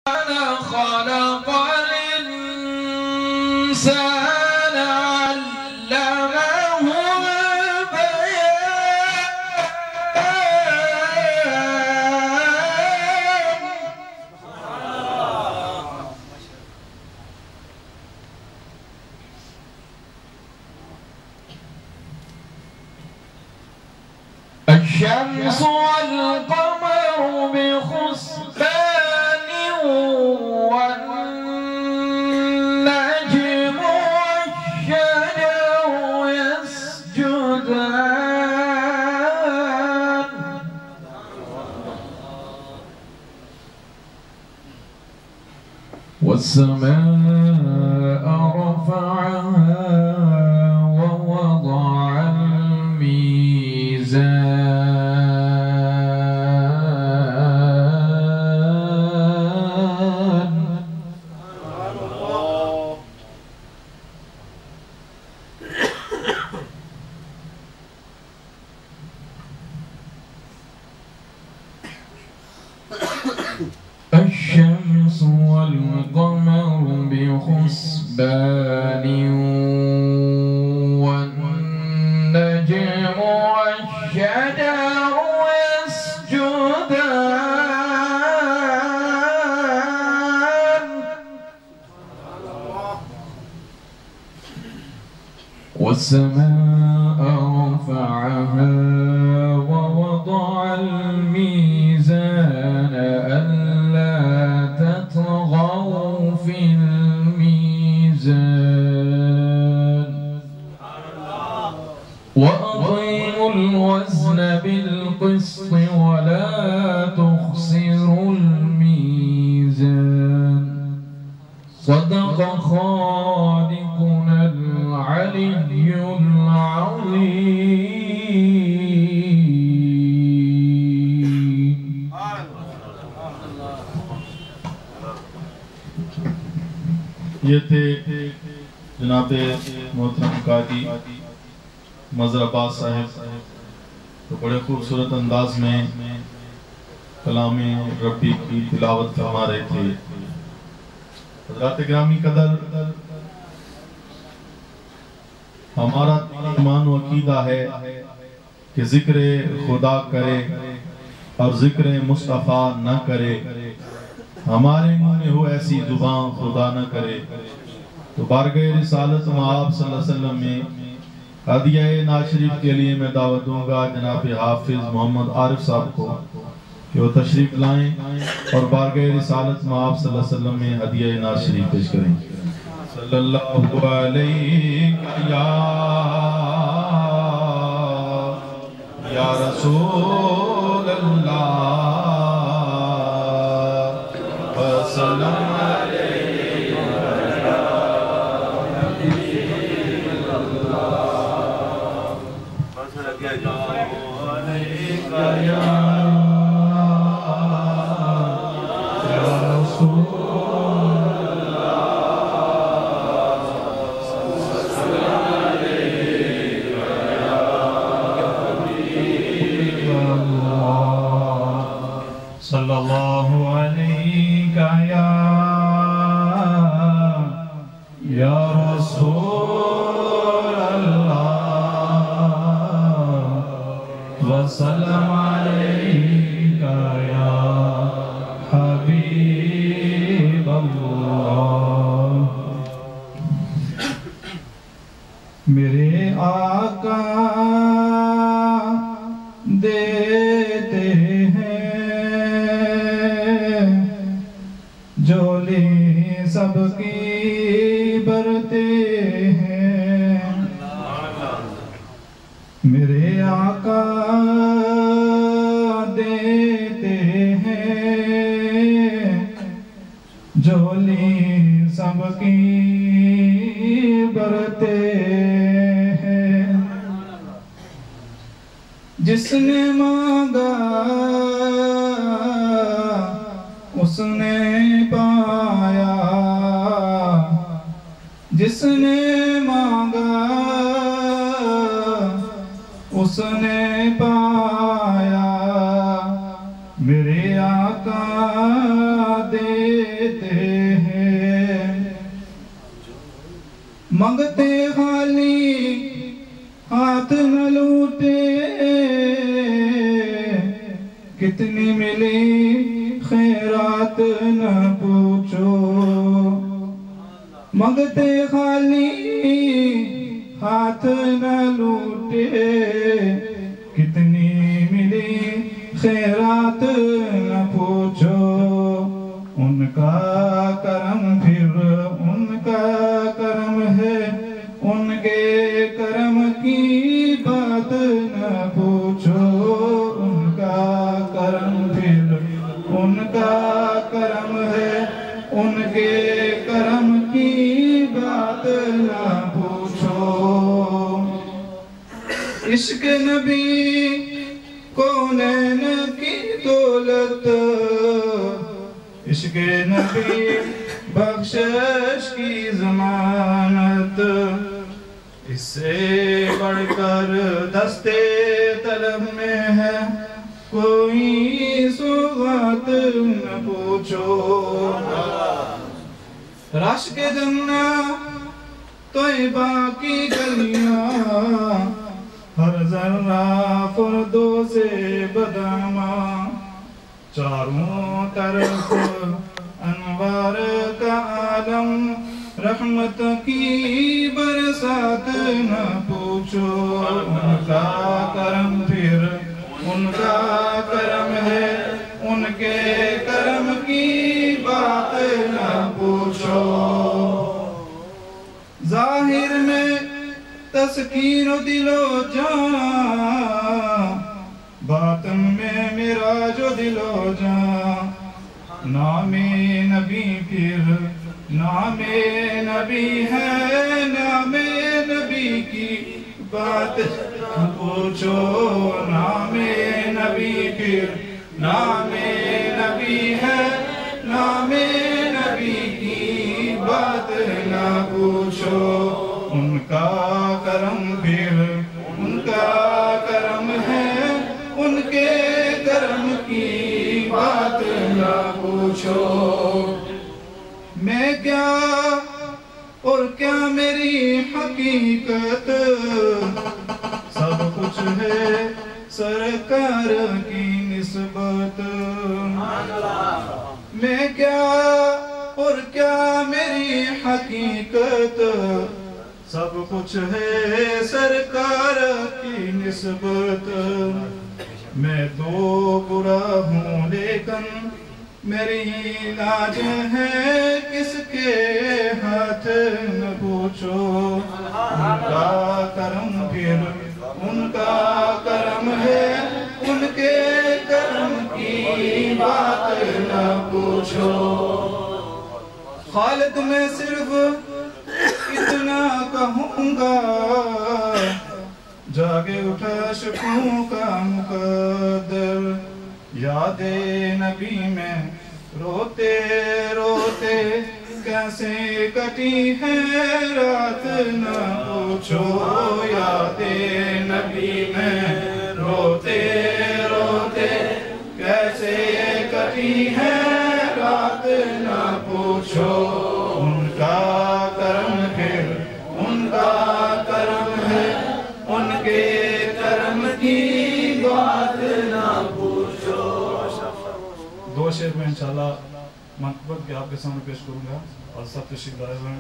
خلق الإنسان علمه البيان الشمس والقمر بحسبان والنجم والشجر يسجدان والسماء رفعها ووضع الميزان الشمس والقمر بحسبان والنجم والشجر يسجدان والسماء رفعها ووضع الميزان ألا تطغوا في الميزان وأقيموا الوزن بالقسط ولا تخسروا الميزان صدق خالقنا العلي العظيم. یہ تھے جناب محترم قاضی مظہر عباس صاحب، تو بڑے خوبصورت انداز میں کلام ربی کی تلاوت فرما رہے تھے. حضرات گرامی قدر، ہمارا ایمان و عقیدہ ہے کہ ذکر خدا کرے اور ذکر مصطفیٰ نہ کرے، ہمارے منہ میں ہو ایسی زبان خدا نہ کرے. تو بارگاہ رسالت آپ صلی اللہ علیہ وسلم میں ہدیہ ناز شریف کے لیے میں دعوت دوں گا جناب حافظ محمد عارف صاحب کو کہ وہ تشریف لائیں اور بارگاہ رسالت آپ صلی اللہ علیہ وسلم میں ہدیہ ناز شریف پیش کریں. صلی اللہ علیہ یا رسول اللہ وسلم صلی اللہ علیہ یا رسول اللہ وسلم علیک یا حبیب اللہ. میرے آقا دیتے جولی سب کی برتے ہیں. میرے آقا دیتے ہیں جولی سب کی برتے ہیں. جس نے مانگا اس نے پایا، جس نے مانگا اس نے پایا. میرے آقا دے دیتے ہیں، منگتے خالی ہاتھ نہ لوٹے، کتنی ملی خیرات نہ پوچھو، منگتے خالی ہاتھ نہ لوٹے، کتنی ملی خیرات نہ پوچھو، ان کا کرم پھر ان کا کرم ہے، ان کے کرم کی بات نہ پوچھو، ان کا کرم پھر ان کا کرم ہے، ان کے کرم کی بات نہ پوچھو۔ عشق نبی کونین کی دولت، عشق نبی بخشش کی ضمانت، اس سے بڑھ کر دستے طلب میں ہے کوئی سوغات نہ پوچھو۔ رشک جنت طیبہ کی گلیاں، ہر ذرہ فردوس بداماں، چاروں طرف انوار کا عالم، رحمت کی برسات نہ پوچھو، ان کا کرم پھر ان کا کرم ہے، ان کے کرم کی بات نہ پوچھو۔ ظاہر میں تسکین و دل و جان، باطن میں میرا جو دل و جان، نام نبی پھر نام نبی ہے، نام نبی کی بات پوچھو، نام نبی پھر نام نبی ہے، نام نبی کی بات نہ پوچھو، ان کا کرم پھر ان کا کرم ہے، ان کے کرم کی بات نہ پوچھو۔ میں کیا اور کیا میری حقیقت، سب کچھ ہے سرکار کی نسبت، میں کیا اور کیا میری حقیقت، سب کچھ ہے سرکار کی نسبت، میں تو برا ہوں لیکن میری لاج ہے کس کے ہاتھ نہ پوچھو، ان کا کرم پھر ان کا کرم ہے، ان کے کرم کی بات نہ پوچھو۔ خالد میں صرف اتنا کہوں گا، جاگے اٹھا شکوں کا مقدر، یاد نبی میں روتے روتے کیسے کٹی ہے رات نہ پوچھو، یاد نبی میں روتے روتے کیسے کٹی ہے رات نہ پوچھو، ان کا کرم پھر ان کا کرم ہے، ان کے کرم کی بات نہ پوچھو۔ دو شعر میں انشاءاللہ منقبت کے آپ کے سامنے پیش کروں گا، اور سب تشریف لائے ہوئے ہیں،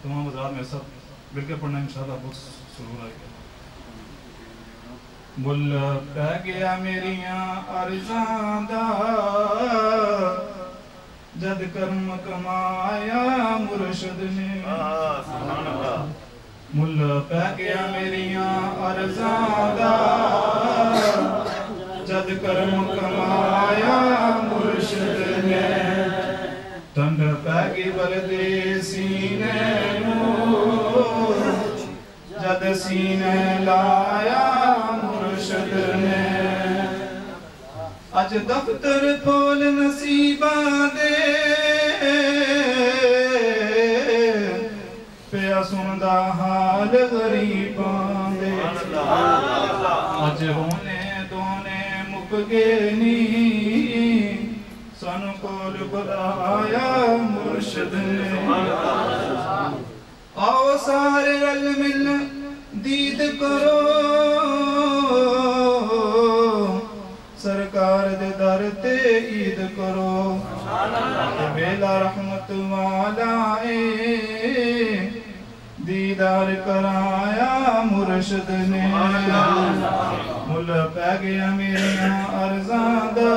تمام حضرات میں سب مل کے پڑھنا انشاءاللہ بہت سرور آئے گا۔ مل پہ گیا میریاں ارزاں دا، جد کرم کمایا مرشد نے، مل پہ گیا میریاں ارزاں دا، جد کرم کمایا مرشد نے، ٹھنڈ پہ گئی بلدے سینے نو، جد سینے لایا مرشد نے، اج دفتر پھول نصیباں دے، پیا سندا حال غریباں دے، اج ہونے دونے مک گئے نی، سن کول بلایا مرشد نے آؤ سارے رل مل دید کرو سرکار دے در تے عید کرو ویلا رحمت والا دیدار کرایا مرشد نے مل پہ گیا میرے ارزاں دا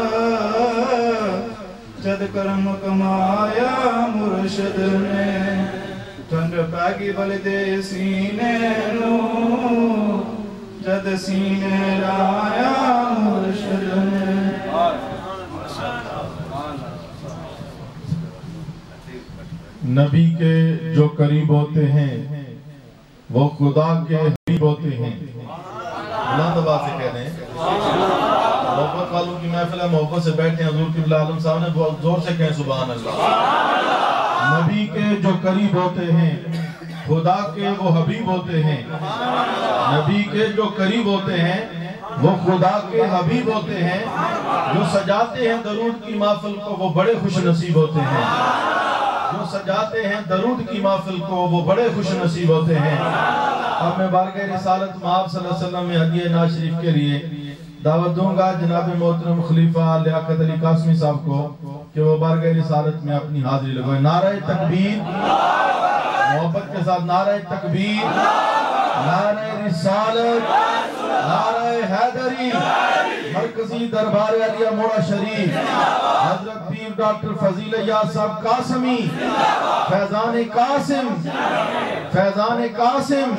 جد کرم کمایا مرشد نے ٹھنڈ پہ گئی بلدے سینے نو جد سینے لایا مرشد نے نبی کے جو قریب ہوتے ہیں وہ خدا کے حبیب ہوتے ہیں بلند آواز سے کہہ رہے ہیں محبت والوں کی محفل ہے محبت سے بیٹھے ہیں حضور قبلہ عالم صاحب نے بہت زور سے کہیں سبحان اللہ نبی کے جو قریب ہوتے ہیں خدا کے وہ حبیب ہوتے ہیں نبی کے جو قریب ہوتے ہیں وہ خدا کے حبیب ہوتے ہیں جو سجاتے ہیں درود کی محفل کو وہ بڑے خوش نصیب ہوتے ہیں جو سجاتے ہیں درود کی محفل کو وہ بڑے خوش نصیب ہوتے ہیں اب میں بارگاہ رسالت مآب صلی اللہ علیہ وسلم میں ہدیہ ناز شریف کے لیے دعوت دوں گا جناب محترم خلیفہ لیاقت علی قاسمی صاحب کو کہ وہ بارگاہ رسالت میں اپنی حاضری لگوئے نعرہ تکبیر محبت کے ساتھ نعرہ تکبیر نعرہ رسالت نعرہ حیدری مرکزی دربار علیہ موڑا شریف حضرت پیر ڈاکٹر فضیل یاد صاحب قاسمی فیضان قاسم فیضان قاسم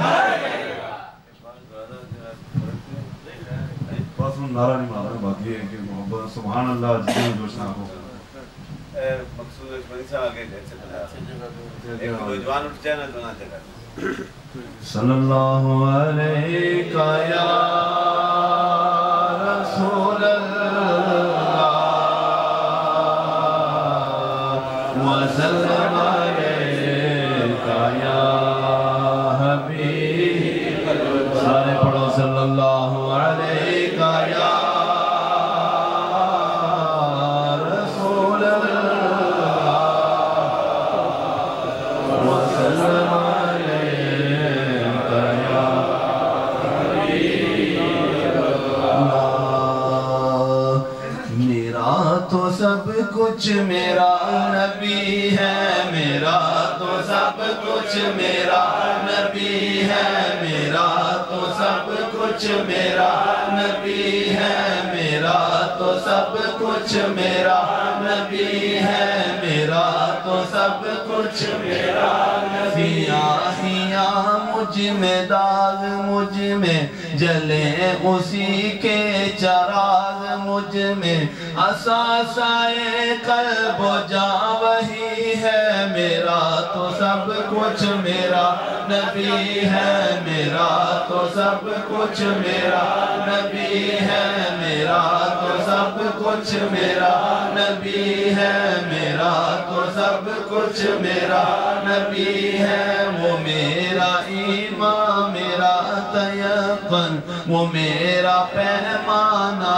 بس نعرہ نہیں مارا بات یہ ہے کہ محبت سبحان اللہ جتنے جوشنا ہو مقصود اسمانی صاحب آگے جیسے ایک نوجوان اٹھ جائے نا دونا جگہ صلی اللہ علیہ یا رسول اللہ وسلم علیہ یا حبیب سارے پڑھو صلی اللہ علیہ یا سب کچھ میرا نبی ہے میرا تو سب کچھ میرا نبی ہے میرا تو سب کچھ میرا نبی ہے میرا تو سب کچھ میرا نبی ہے میرا تو سب کچھ میرا نبی ہیاں مجھ میں داغ مجھ میں جلے اسی کے چراغ مجھ میں اساسائے قلب و جاں وہی ہے میرا تو سب کچھ میرا نبی ہے میرا تو سب کچھ میرا نبی ہے میرا تو سب کچھ میرا نبی ہے میرا تو سب کچھ میرا نبی ہے وہ میرا ایمان میرا تیقن وہ میرا پیمانہ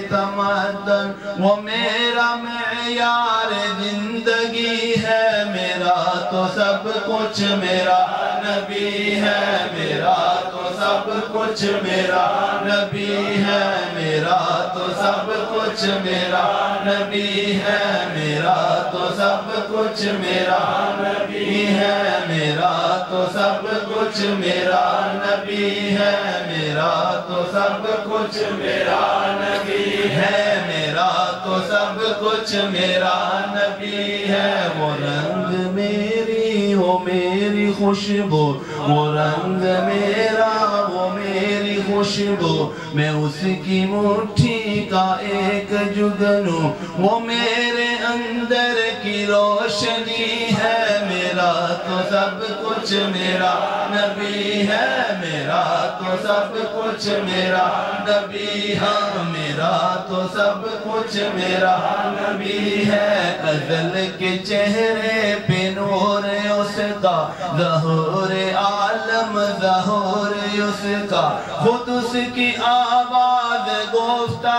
تمدن وہ میرا معیار زندگی ہے میرا تو سب کچھ میرا نبی ہے میرا تو سب کچھ میرا نبی ہے میرا تو سب کچھ میرا نبی ہے میرا تو سب کچھ میرا نبی ہے میرا تو سب کچھ میرا نبی ہے میرا تو سب کچھ میرا نبی ہے میرا تو سب کچھ میرا نبی ہے وہ رنگ میری وہ میری خوشبو وہ رنگ میرا وہ میری خوشبو میں اس کی مٹھی کا ایک جگنوں وہ میرے اندر کی روشنی ہے میرا تو سب کچھ میرا نبی ہے میرا تو سب کچھ میرا نبی ہاں میرا تو سب کچھ میرا نبی ہے ازل کے چہرے پہ نور اس کا ظہور عالم ظہور اس کا خود اس کی آواز گفتہ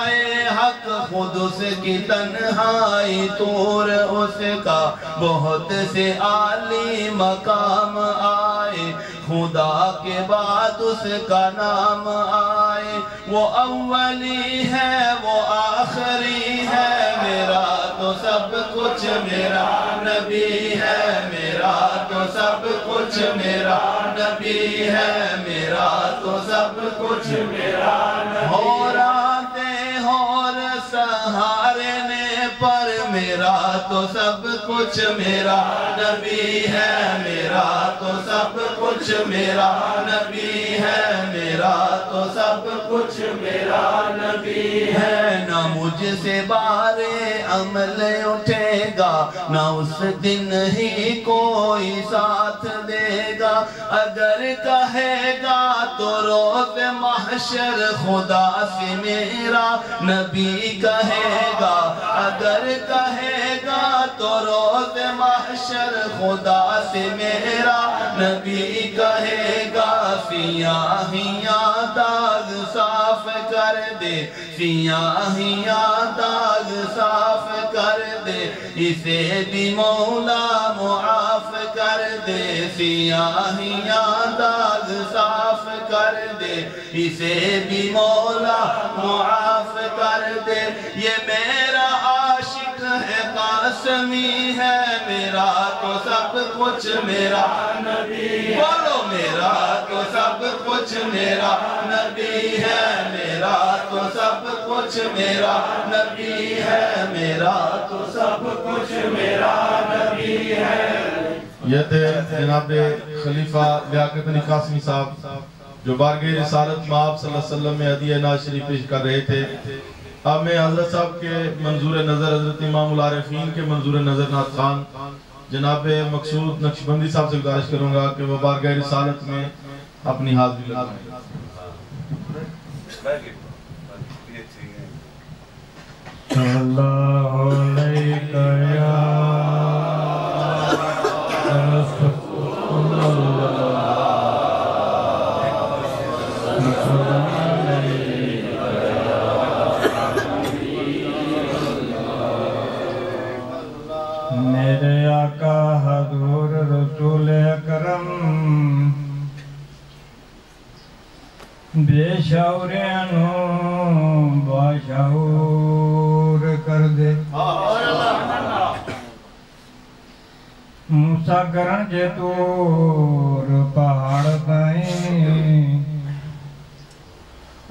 حق خود اس کی تنہائی طور اس کا بہت سے عالی مقام آئے خدا کے بعد اس کا نام آئے وہ اولی ہے وہ آخری ہے میرا تو سب کچھ میرا نبی ہے میرا تو سب کچھ میرا نبی ہے میرا تو سب کچھ میرا نبی ہو راتے اور سہارے نے پر میرا تو سب کچھ میرا نبی ہے میرا تو سب کچھ میرا نبی ہے میرا تو سب کچھ میرا نبی ہے نہ مجھ سے بارے عمل اٹھے گا نہ اس دن ہی کوئی ساتھ دے گا اگر کہے گا تو روز محشر خدا سے میرا نبی کہے گا اگر کہے گا تو روز محشر خدا سے میرا نبی کہے گا سیاہیاں داغ صاف کر دے سیاہیاں داغ صاف کر دے اسے بھی مولا معاف کر دے سیاہیاں داغ صاف کر دے اسے بھی مولا معاف کر دے یہ میرا عاشق ہے قاسمی ہے میرا تو سب کچھ میرا نبی بولو میرا تو سب کچھ میرا نبی ہے میرا تو سب کچھ میرا نبی ہے میرا تو سب کچھ میرا نبی ہے یہ تھے جناب خلیفہ لیاقت علی قاسمی صاحب جو بارگاہ رسالت مآب صلی اللہ علیہ وسلم میں ہدیہ ناز شریف پیش کر رہے تھے اب میں حضرت صاحب کے منظور نظر حضرت امام العارفین کے منظور نظر نعت خان جناب مقصود نقشبندی صاحب سے گزارش کروں گا کہ وہ بارگاہ رسالت میں اپنی حاضری لگائیں اللہ علیکہ یا رسول اللہ میرے آقا حضور رسول اکرم بے شعوریاں باشعور کر دے موسیٰ کرن جے تور پہاڑ تائیں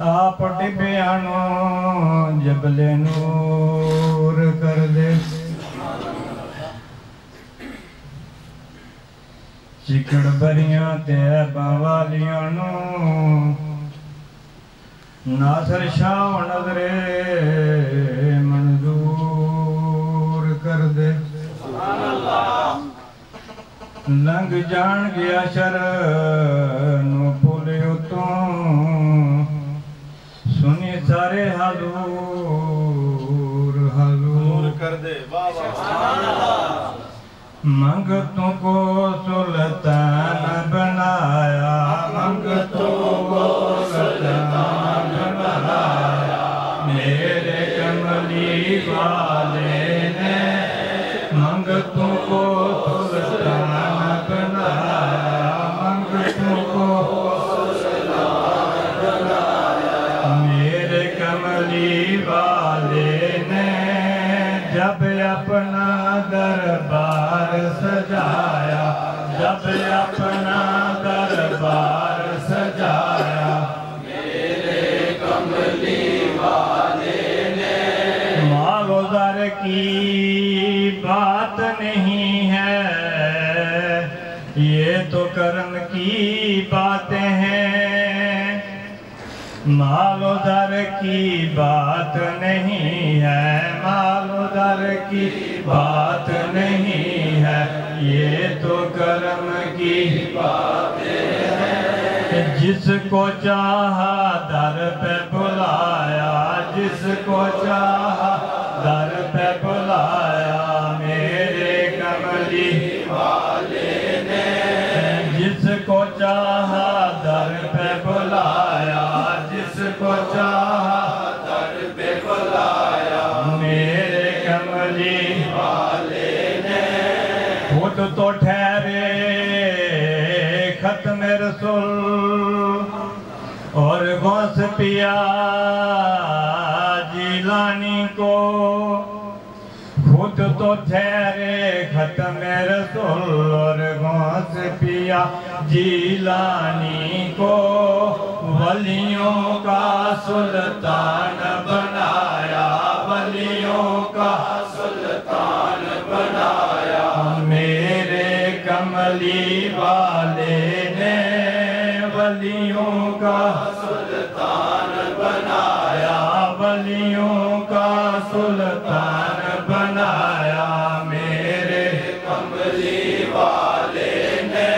آپ ڈبیانو جبل نور کر دے چکڑ بریاں تیبہ والیانو ناصر شاہ نظر منظور کر دے لنگ جان گیا شر نو بولیو تو سنی سارے حضور حضور کر دے منگتوں کو سلطان بنایا منگتوں کو سلطان بنایا میرے کملی والے نے منگتوں کو سلطان بنایا منگتوں کو سلطان بنایا میرے کملی والے نے جب اپنا دربار سجایا جب اپنا دربار سجایا میرے کملی والے نے مال و زر کی بات نہیں ہے یہ تو کرم کی باتیں ہیں مال و در کی بات نہیں ہے مال و در کی بات نہیں ہے یہ تو کرم کی باتیں ہیں جس کو چاہا در پہ بلایا جس کو چاہا در پہ بلایا میرے کملی والے نے جس کو چاہا در پہ بلایا جس کو چاہا خود تو ٹھہرے ختم رسول اور غوث پیا جیلانی کو خود تو ٹھہرے ختم رسول اور غوث پیا جیلانی کو ولیوں کا سلطان بنایا ولیوں کا سلطان بنایا میرے کملی والے نے ولیوں کا سلطان بنایا ولیوں کا سلطان بنایا میرے کملی والے نے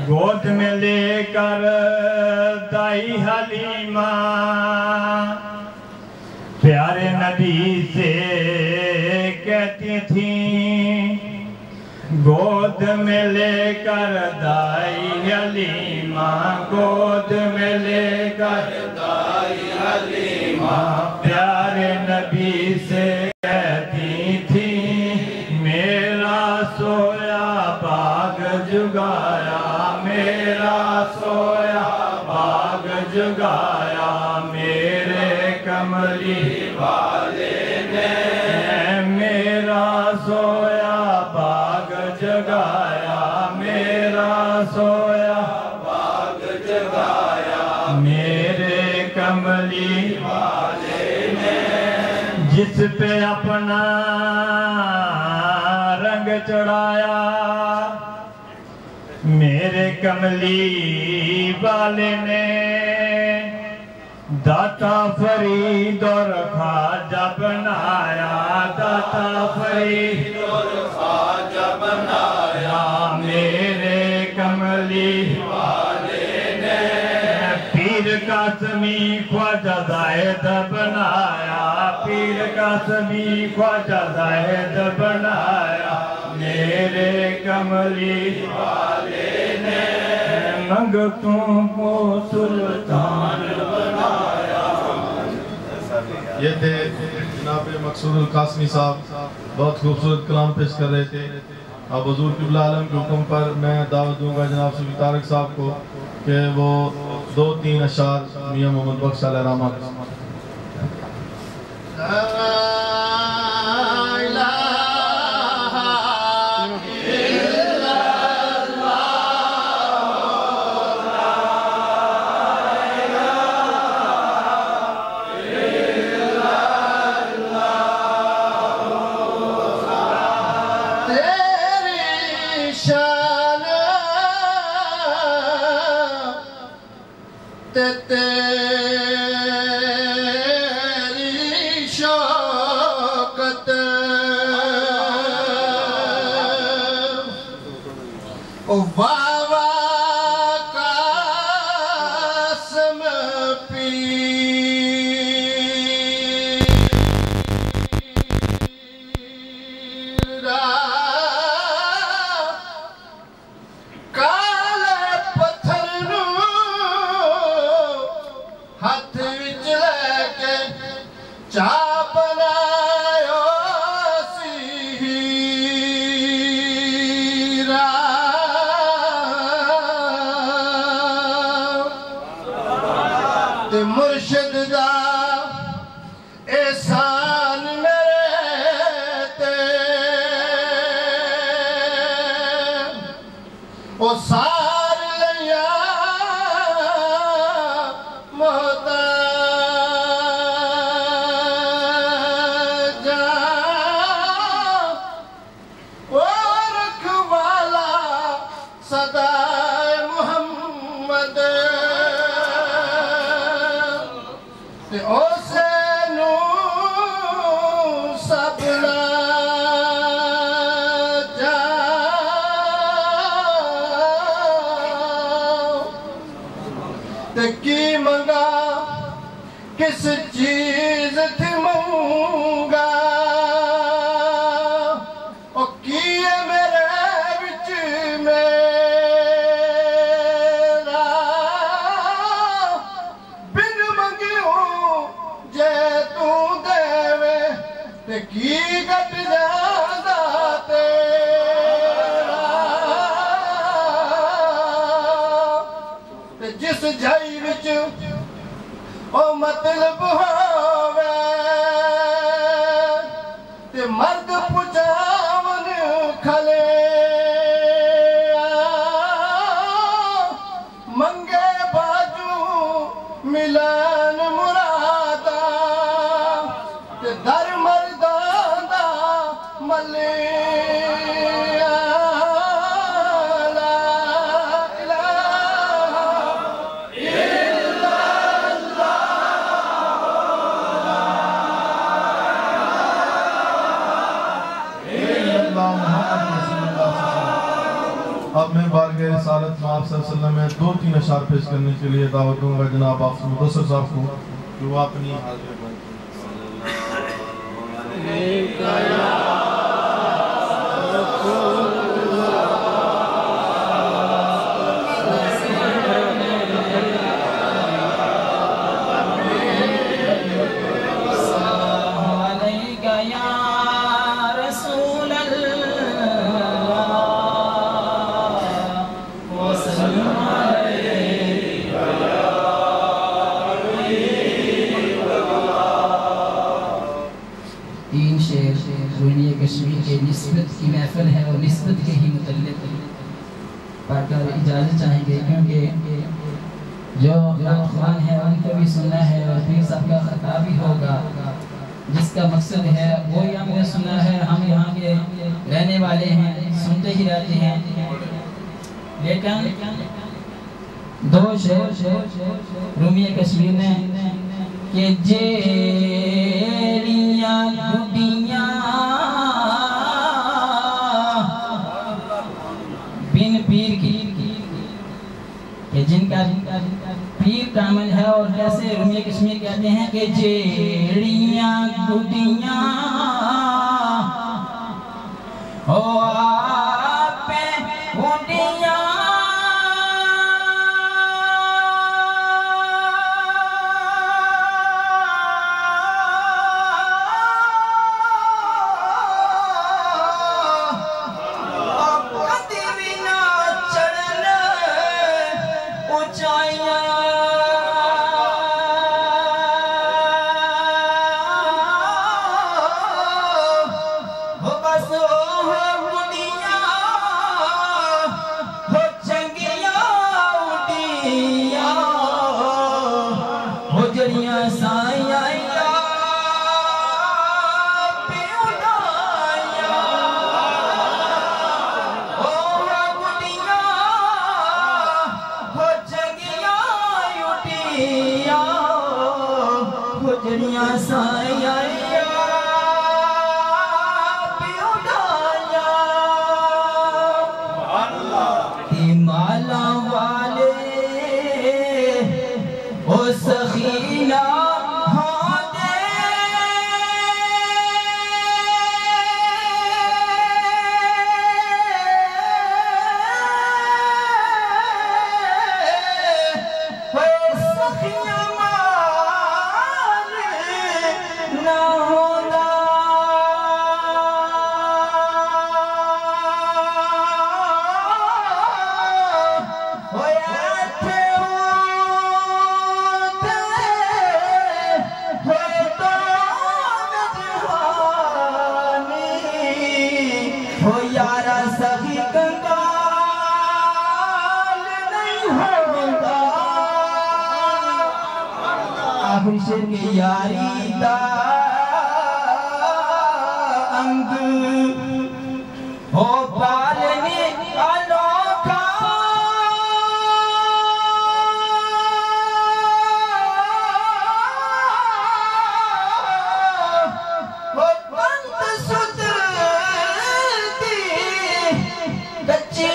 گود میں لے کر دائی حلیمہ پیارے نبی سے کہتی تھیں گود میں لے کر دائی حلیمہ گود میں لے کر دائی حلیمہ پیارے نبی سے کہتی تھیں میرا سویا باغ جگایا میرا سویا باغ جگایا میرے کملی والے نے میرا سویا باغ جگایا میرا سویا باغ جگایا میرے کملی والے نے جس پہ اپنا رنگ چڑھایا میرے کملی والے نے داتا فرید اور خواجہ بنایا داتا فرید اور خواجہ بنایا میرے کملی والے نے پیر قاسمی خواجہ زاہد بنایا پیر قاسمی خواجہ زاہد بنایا میرے کملی والے نے منگتوں کو سلطان بنایا یہ تھے جناب مقصود القاسمی صاحب بہت خوبصورت کلام پیش کر رہے تھے اب حضور قبلہ عالم کے حکم پر میں دعوت دوں گا جناب صفی طارق صاحب کو کہ وہ 2-3 اشعار میاں محمد بخش علیہ رحمہ کس چیز تھی منگا او کیے میرے وچ میرا بن منگیوں جے تو دے وے تے کی گٹ جاندہ تیرا जाई विच ओ मतलब होवे ते मर्द पुजावन खले मंगे बाजू मिलन मुरादा ते दर मर्दां दा मले अब मैं बारगाह रिसालत में आप सल्लल्लाहु अलैहि वसल्लम में 2-3 अशार पेश करने के लिए दावत दूंगा जनाब आप मुदस्सिर साहब को कि वो अपनी हाजिर कश्मीर के निस्बत की महफिल है और निस्बत के ही मुतल्लिक़ पढ़कर इजाज़त चाहेंगे क्योंकि जो ख़ुरान है उनको भी सुनना है और फिर सबका ख़ताब भी होगा जिसका मकसद है वो ही हमने सुना है। हम यहाँ के रहने वाले हैं, सुनते ही रहते हैं, लेकिन दो शेर रूमी कश्मीर ने कि जेड़ियां गुडियां बिन पीर की कि जिनका पीर कामिल है और कैसे रूमी कश्मीर कहते हैं कि जेड़ियां गुडियां ओ आपे गुडियां यारी दा अंग हो पालने अनोखा हो पंत सुधरती कच्ची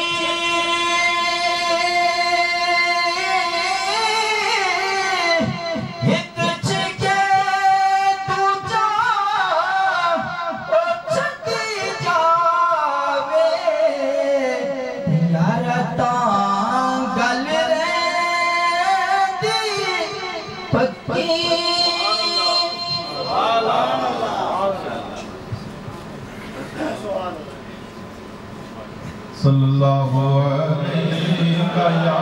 सल्लल्लाहु अलैहि या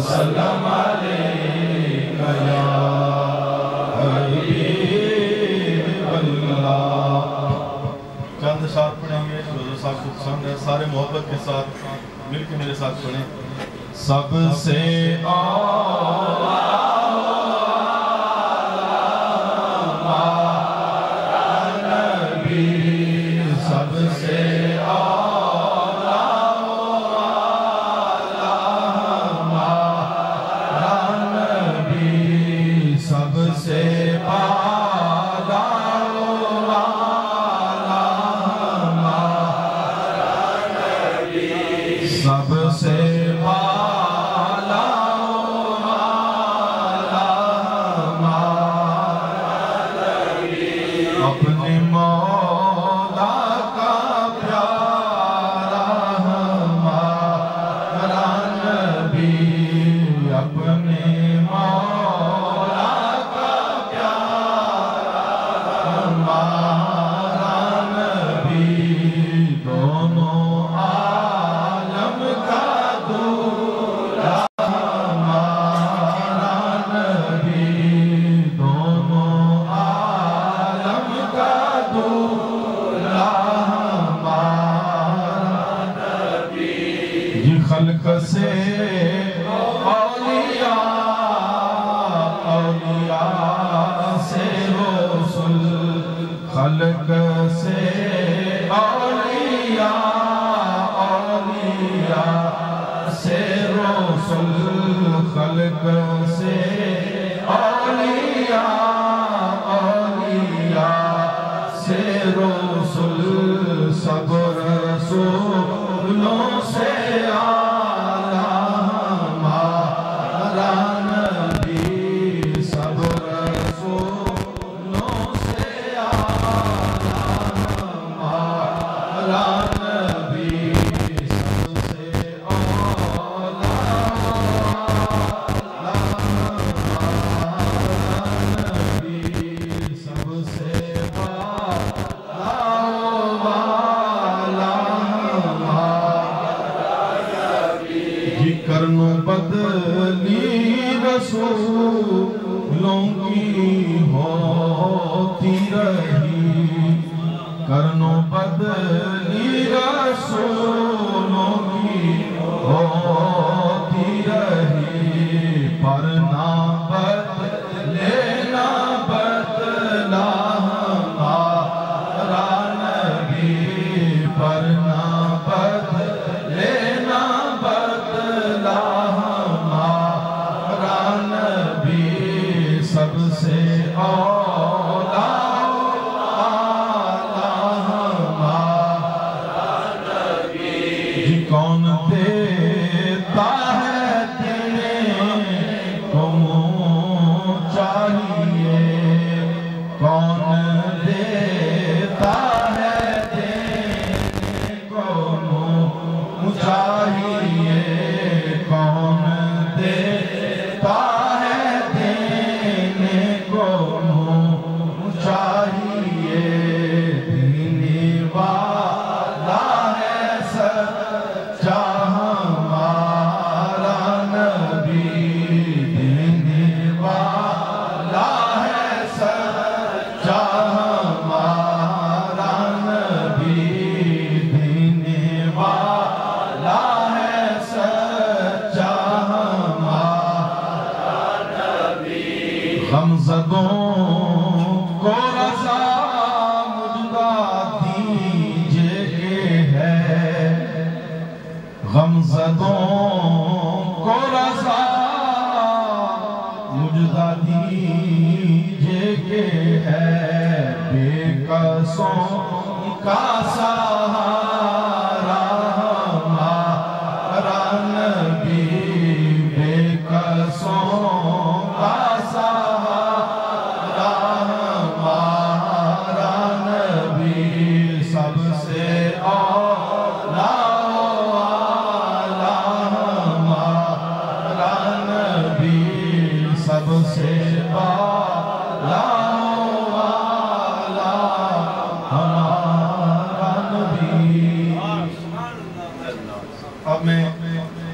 वसल्लम अलैका या हबीबल्लाह। चंद साथ पढ़ेंगे जो साहब को पसंद है, सारे मोहब्बत के साथ मिलकर मेरे साथ पढ़ें। सबसे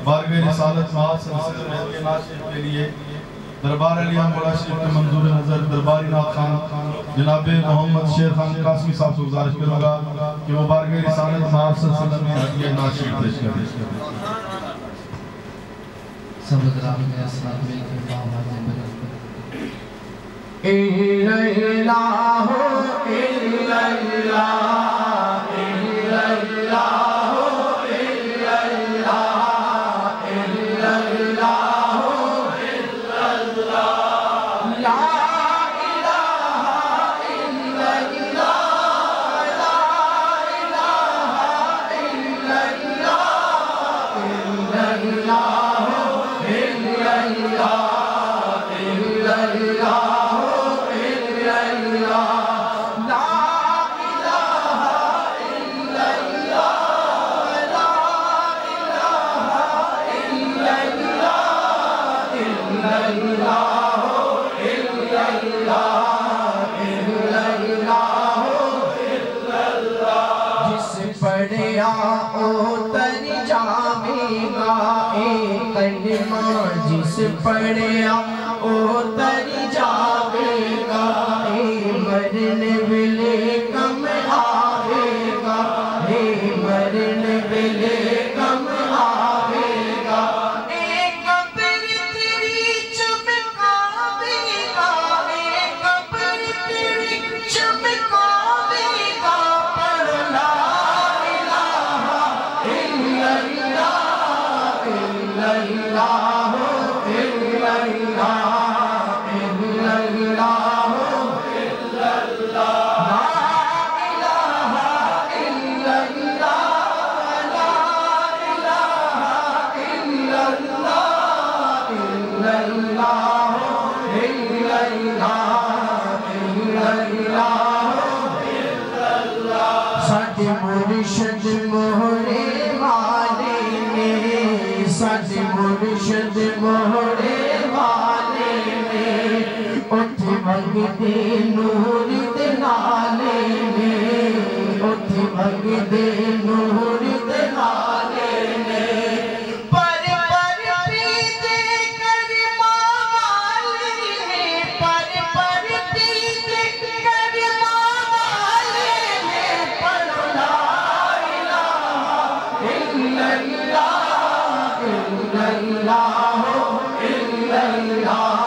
بارگاہ رسالت مآب سلسلے میں کے ناشر کے لیے دربار علیہ مولا شریف کے منظور نظر درباری ناظر خان جناب محمد شیر خان قاسمی صاحب سے گزارش کروں گا کہ وہ بارگاہ رسالت مآب سلسلے میں ہدیہ ناشر پیش کریں. سب حضرات میں السلام علیکم ورحمۃ جس پڑھیا او تر جاوے گا مرنے ویلے کم آوے گا مرنے ویلے کم آوے گا قبر تیری چمکاوے گا قبر تیری چمکاوے گا پر لا الہ الا اللہ الا اللہ مرشد موڑے والے نے سچ مرشد موڑے والے نے اٹھ منگتے نور دے نالے نے اٹھ منگتے نور دے نالے نے پر پریت کرما والے نے پر پریت کرما والے نے پر لا إلا الله إلا الله إلا الله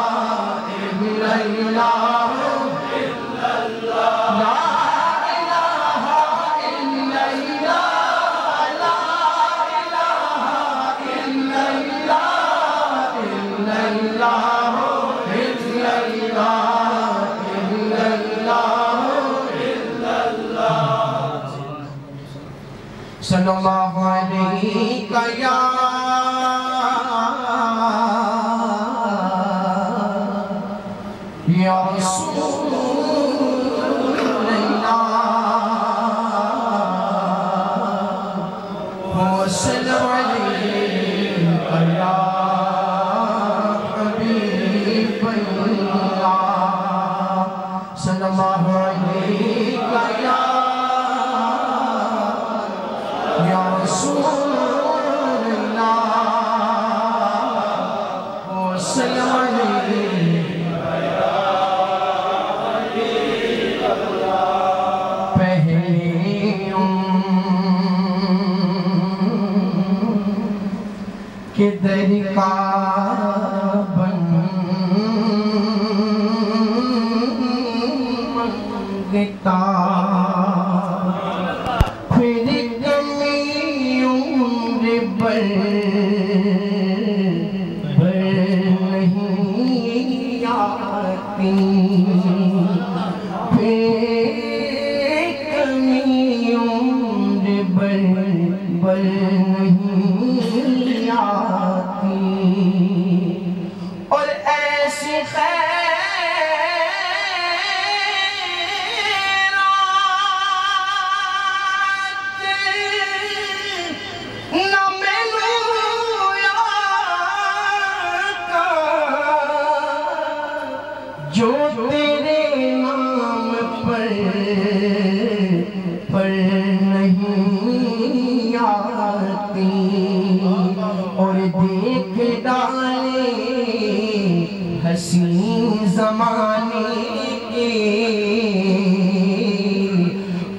إلا الله إلا الله لا إله إلا الله لا إله إلا الله إلا الله إلا الله إلا الله إلا الله صلى الله عليك يا رسول الله وسلم عليك يا حبيب الله صلى الله عليك يا رسول الله وسلم عليك کہ در کا بنگتا پھر کمی عمر بر نہیں آتی پھر کمی عمر بر نہیں آتی اور ایسی خیرات نہ ملو یا اور دیکھ ڈالے حسین زمانے کے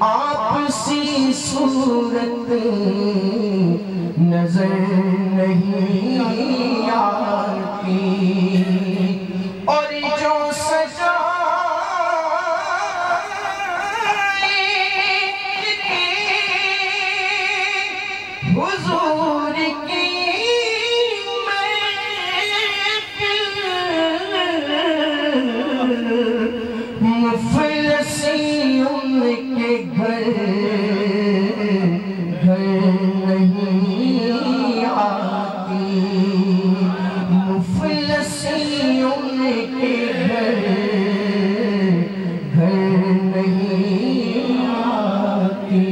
آپ سی صورت نظر نہیں آتی اور جو سجا حضور کی مفلسی ان کے گھر نہیں آتی مفلسی ان کے گھر نہیں آتی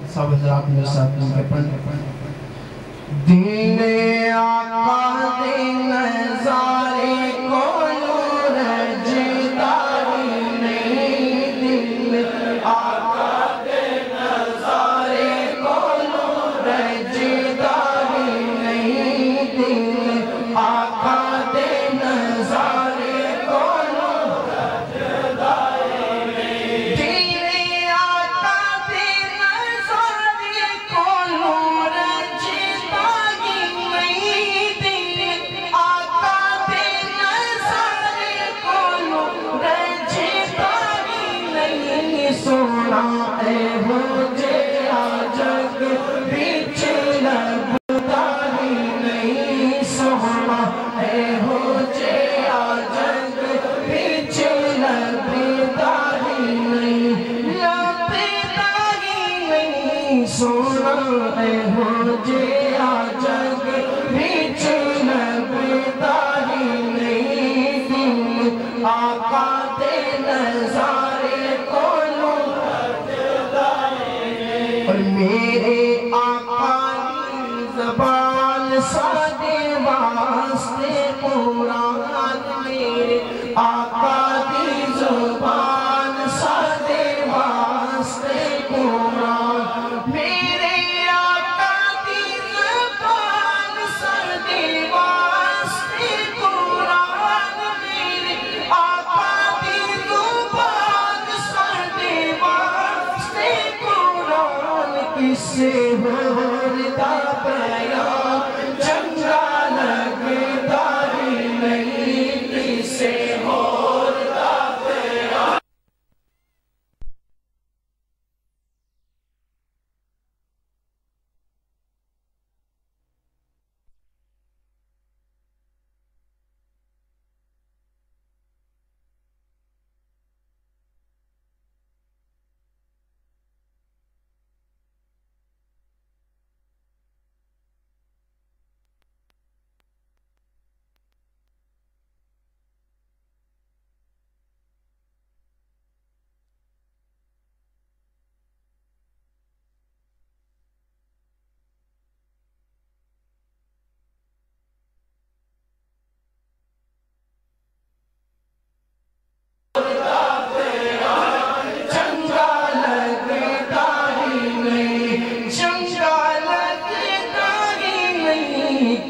سب حضرات میرے ساتھ مل کے پڑھیں دین آقا دے نظارے کو نور جداری نہیں دل آقا دے نظارے کو نور جداری نہیں دل آقا دے نظارے کو نور جداری نہیں دل آقا دے نظارے کو نور جداری نہیں دل آقا دے نظارے کو نور جداری نہیں سونا اے ہو جیا جگ بیچ لبداری نہیں سونا اے ہو جیا جگ بیچ لبداری نہیں لبداری نہیں سونا اے ہو جیا جگ بیچ لبداری نہیں دل آقا دے نظارے کو اور میرے آقا کی زبان سادے واسطے قرآن میرے آقا کی زبان سادے واسطے قرآن میرے آقا کی زبان سادے واسطے قرآن میرے آقا کی زبان سادے واسطے قرآن کسے ہوتا بیان چنگا لگتا ہی نہیں کسے ہوتا بیان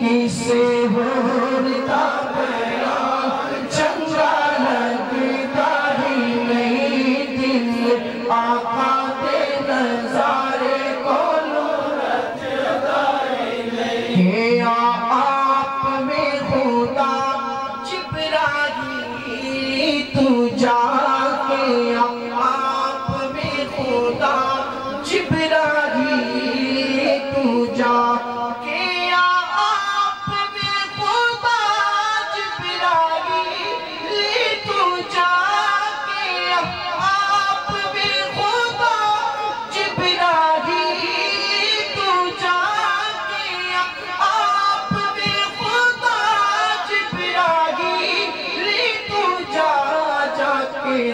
کسے ہوتا بیان چنگا لگتا ہی نہیں دل آقا دے نظارے کو نور جداری نہیں کیا آپ میں خدا جبرائیل تو جا کے آپ میں خدا جبرائیل تو جا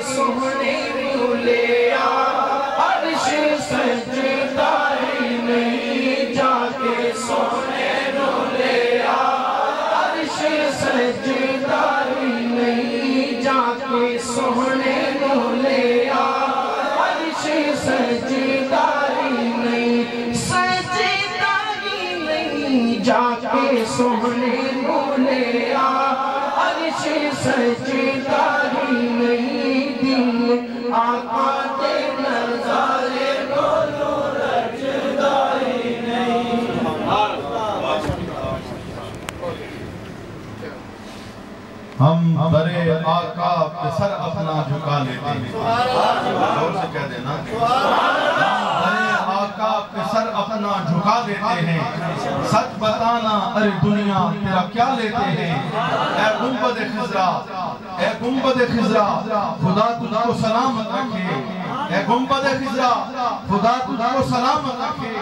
سونے بھولے عرش سجدہ ہی نہیں جا کے سونے بھولے عرش سجدہ ہی نہیں جا کے سونے بھولے عرش سجدہ ہی نہیں سجدہ ہی نہیں जाके सोने नू ले आ अर्श सजदा ही नहीं दिल आका दे नज़ारे को रजदा ही नहीं। हम बरे आका पे सर अपना झुका लेते हैं। जोर से कह देना। हम बरे आका पे सर अपना झुका देते हैं। सच बताना अरे दुनिया तेरा क्या लेते हैं। ऐ गुंबद खिज़रा, ऐ गुंबद खिज़रा, खुदा तुझको सलामत रखे। ऐ गुंबद खिज़रा, खुदा तुझको सलामत रखे।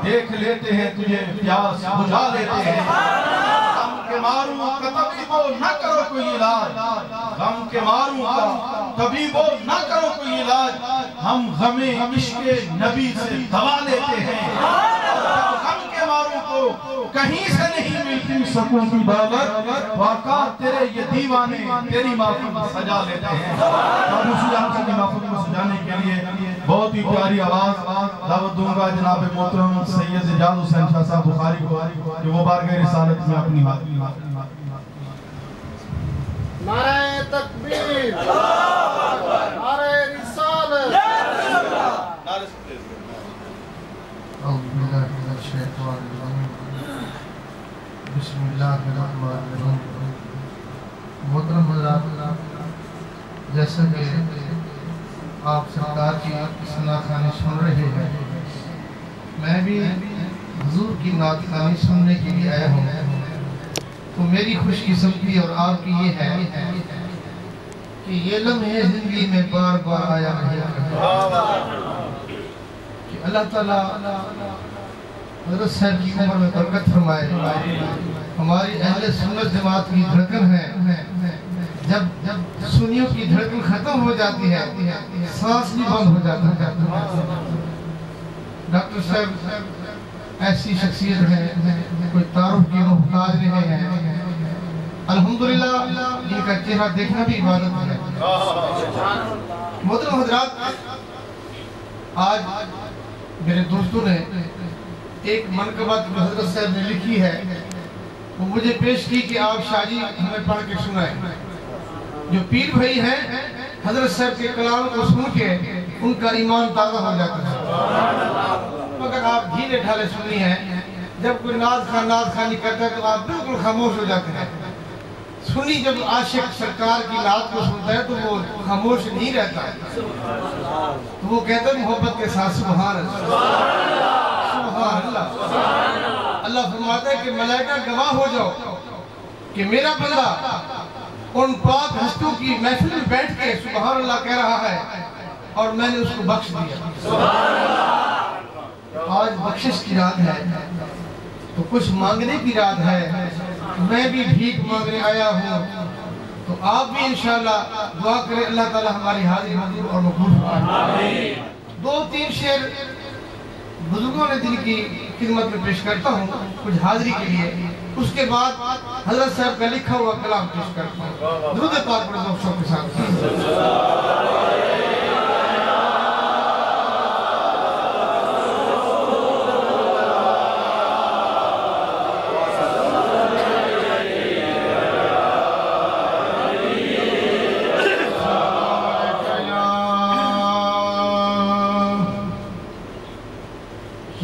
देख लेते हैं तुझे प्यास बुझा लेते हैं। गम के मारूं का तबीबो न करो कोई इलाज। गम के मारूं का तबीबो न करो कोई इलाज। हम गमे इश्क़े नबी से दवा लेते हैं। गम के मारूं को कहीं से नहीं मिलती सकूं की बाबत। वाक़ा तेरे ये दीवाने तेरी महफ़िल में सजा लेते हैं। अब उसी आका की महफ़िल में सजाने के लिए बहुत ही प्यारी आवाज़ दावत दूंगा जनाब मोहतरम सैयद इजाज़ हुसैन शाह साहब बुखारी को कि वो बारगाह रिसालत में अपनी हाज़िरी। नारे तकबीर, नारे रिसालत। बिस्मिल्लाहिर्रहमानिर्रहीम। मोहतरम हज़रात, जैसा कि आप सरकार की नात ख़वानी सुन रहे हैं, मैं भी हुजूर की नात ख़वानी सुनने के लिए आया हूँ। तो मेरी खुशकिस्मती और आपकी ये है कि ये लम्हे ज़िंदगी में बार बार आया नहीं कि अल्लाह ताला हज़रत साहब की उम्र में बरकत फरमाए। हमारी अहले सुन्नत जमात की धड़कन है। जब सुन्नियों की धड़कन खत्म हो जाती है, सांस भी बंद हो जाता है। डॉक्टर साहब ऐसी शख्सियत है, कोई तारुफ की मुहताज नहीं है। अल्हम्दुलिल्लाह इनका चेहरा देखना भी इबादत है। मोहतरम हज़रात, आज मेरे दोस्तों ने एक मनक़बत हज़रत साहब ने लिखी है, वो मुझे पेश की कि आप शाजी हमें पढ़ के सुनाएं। जो पीर भाई हैं, हज़रत साहब के कलाम को सुन के उनका ईमान ताज़ा हो जाता है। मगर आप धीरे ढाले सुनी है, जब कोई नाज़ खानी करता है तो आप बिल्कुल खामोश हो जाते हैं। सुनी जब आशिक सरकार की नात को सुनता है तो वो खामोश नहीं रहता, तो वो कहता है मोहब्बत के साथ सुभान अल्लाह। अल्लाह फरमाता है कि मलाइका गवाह हो जाओ कि मेरा बंदा उन पाक हस्तियों की महफिल में बैठ के सुभान अल्लाह कह रहा है और मैंने उसको बख्श दिया। आज बख्शिश की रात है तो कुछ मांगने की रात है। मैं भी भीख मांगने आया हूँ, तो आप भी इंशाअल्लाह दुआ करें अल्लाह ताला हमारी हाजिर मंजूर और मकबूल फरमाए। 2-3 शेर बुजुर्गों ने दिन की खिदमत में पेश करता हूँ कुछ हाजिरी के लिए। उसके बाद हज़रत साहब का लिखा हुआ कलाम पेश करता हूँ। दुरूद पाक पढ़ो शौक के साथ।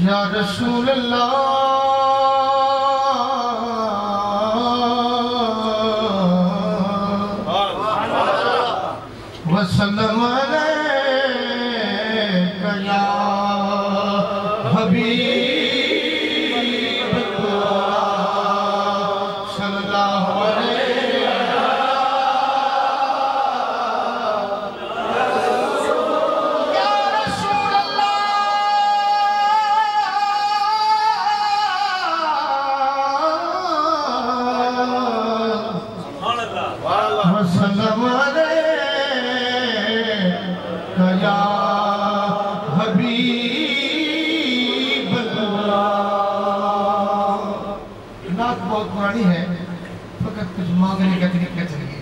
या रसूल अल्लाह वसल्लम अलैका या हबीब अल्लाह सल्लल्लाहु अलैहि है, फकत कुछ मांगने का तरीका चाहिए।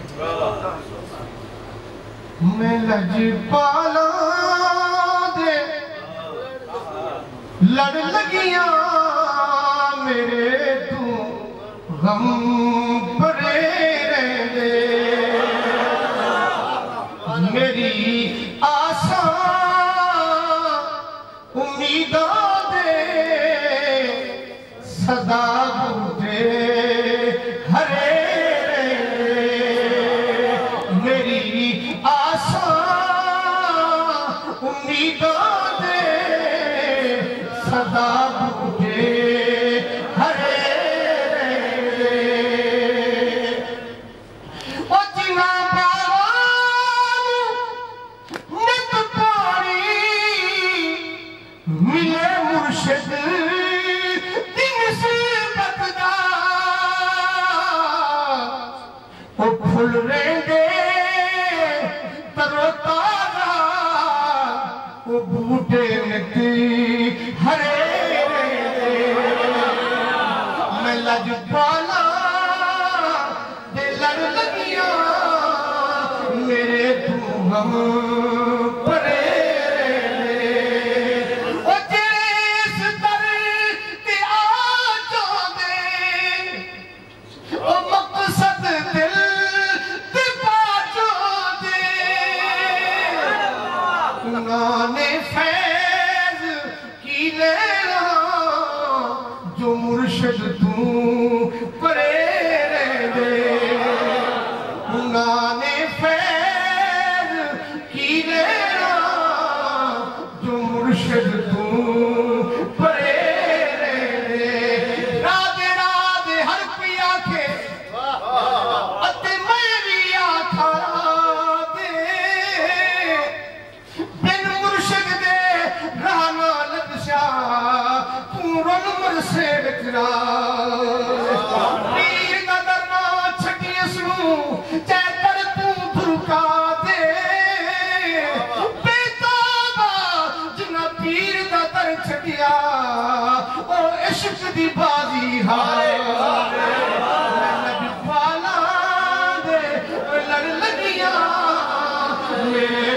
मैं लजपाला दे लड़ लगिया मेरे तू ہم پڑے رہے میری آسان امیدوں دے صدا بوٹے ہرے میری آسان امیدوں دے صدا بوٹے ہرے پھول رنگے ترو تازہ وہ بوٹے نتی ہرے میں لج پالا دے لڑ لگیاں میرے تو ہم پڑے جو مرشد تو پرے رہے انہانے فیض کی لینا جو مرشد تو پرے رہے راد راد ہر پیا کے اتے میری آکھا دے بن مرشد دے رہنا لدشا پورن مرسے بکرا پیر نظر نہ چھٹی اسنو چیتر تو دھرکا دے بیتابا جنہ پیر نظر چھٹیا او عشق دی بازی ہائے میں نبی پالا دے لڑ لگیاں میرے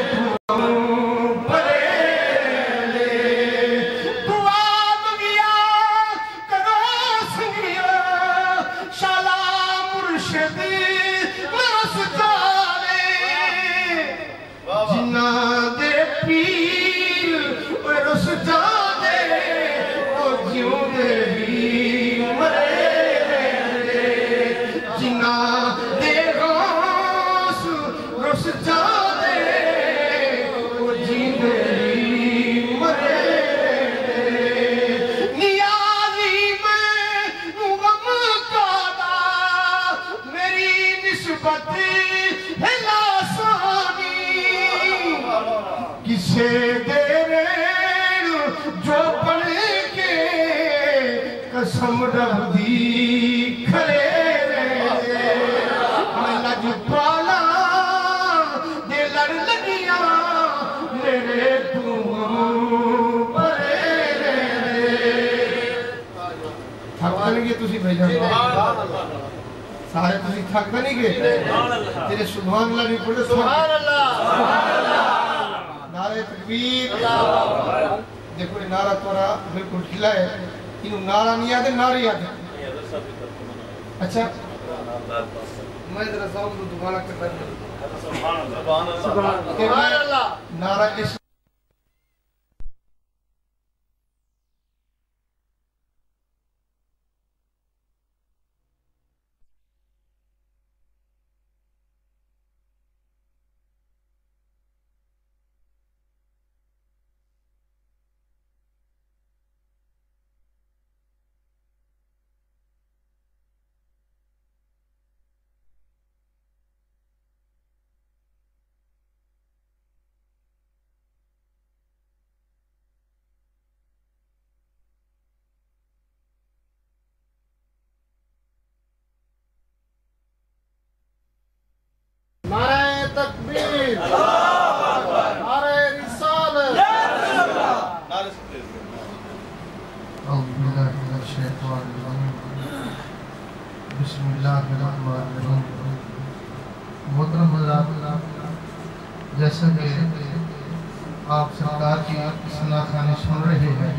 کسے دیرین جو پڑھ کے قسم رب دی کھلے رہے میں لج پالا دے لڑ لگیاں میرے تو پرے رہے تھکتا نہیں گئے تسی بھیجا سارے تسی تھکتا نہیں گئے تیرے سبحان اللہ نہیں پڑھے سبحان اللہ نعرہ تکبیر دیکھو یہ نعرہ تورا بالکل ڈھلا ہے انہوں نعرہ نہیں آتے نعرہ آتے اچھا میں ذرا ساؤں تو دوبارہ کرتا ہوں سبحان اللہ نعرہ اس تکبیر نعرہ رسالت اعوذ باللہ من الشیطان الرجیم بسم اللہ الرحمن الرحیم محترم حضرات جیسا کہ آپ سرکار کی ثنا خوانی سن رہے ہیں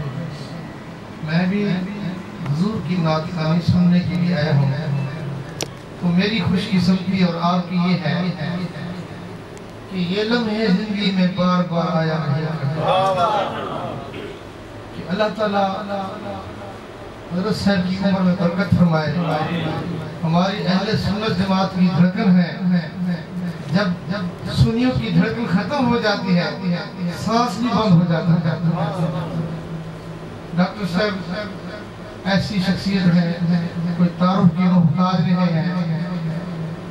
میں بھی حضور کی نعت خوانی سننے کے لیے آیا ہوں تو میری خوش قسمتی اور آپ کی یہ ہے کہ یہ لمحے زندگی میں بار بار آیا نہیں کہ اللہ تعالیٰ حضرت صاحب کی عمر میں برکت فرمائے. ہماری اہل سنت جماعت کی دھڑکن ہے، جب سنیوں کی دھڑکن ختم ہو جاتی ہے سانس بھی بند ہو جاتا ہے. ڈاکٹر صاحب ایسی شخصیت ہے، کوئی تعارف کی محتاج نہیں ہے.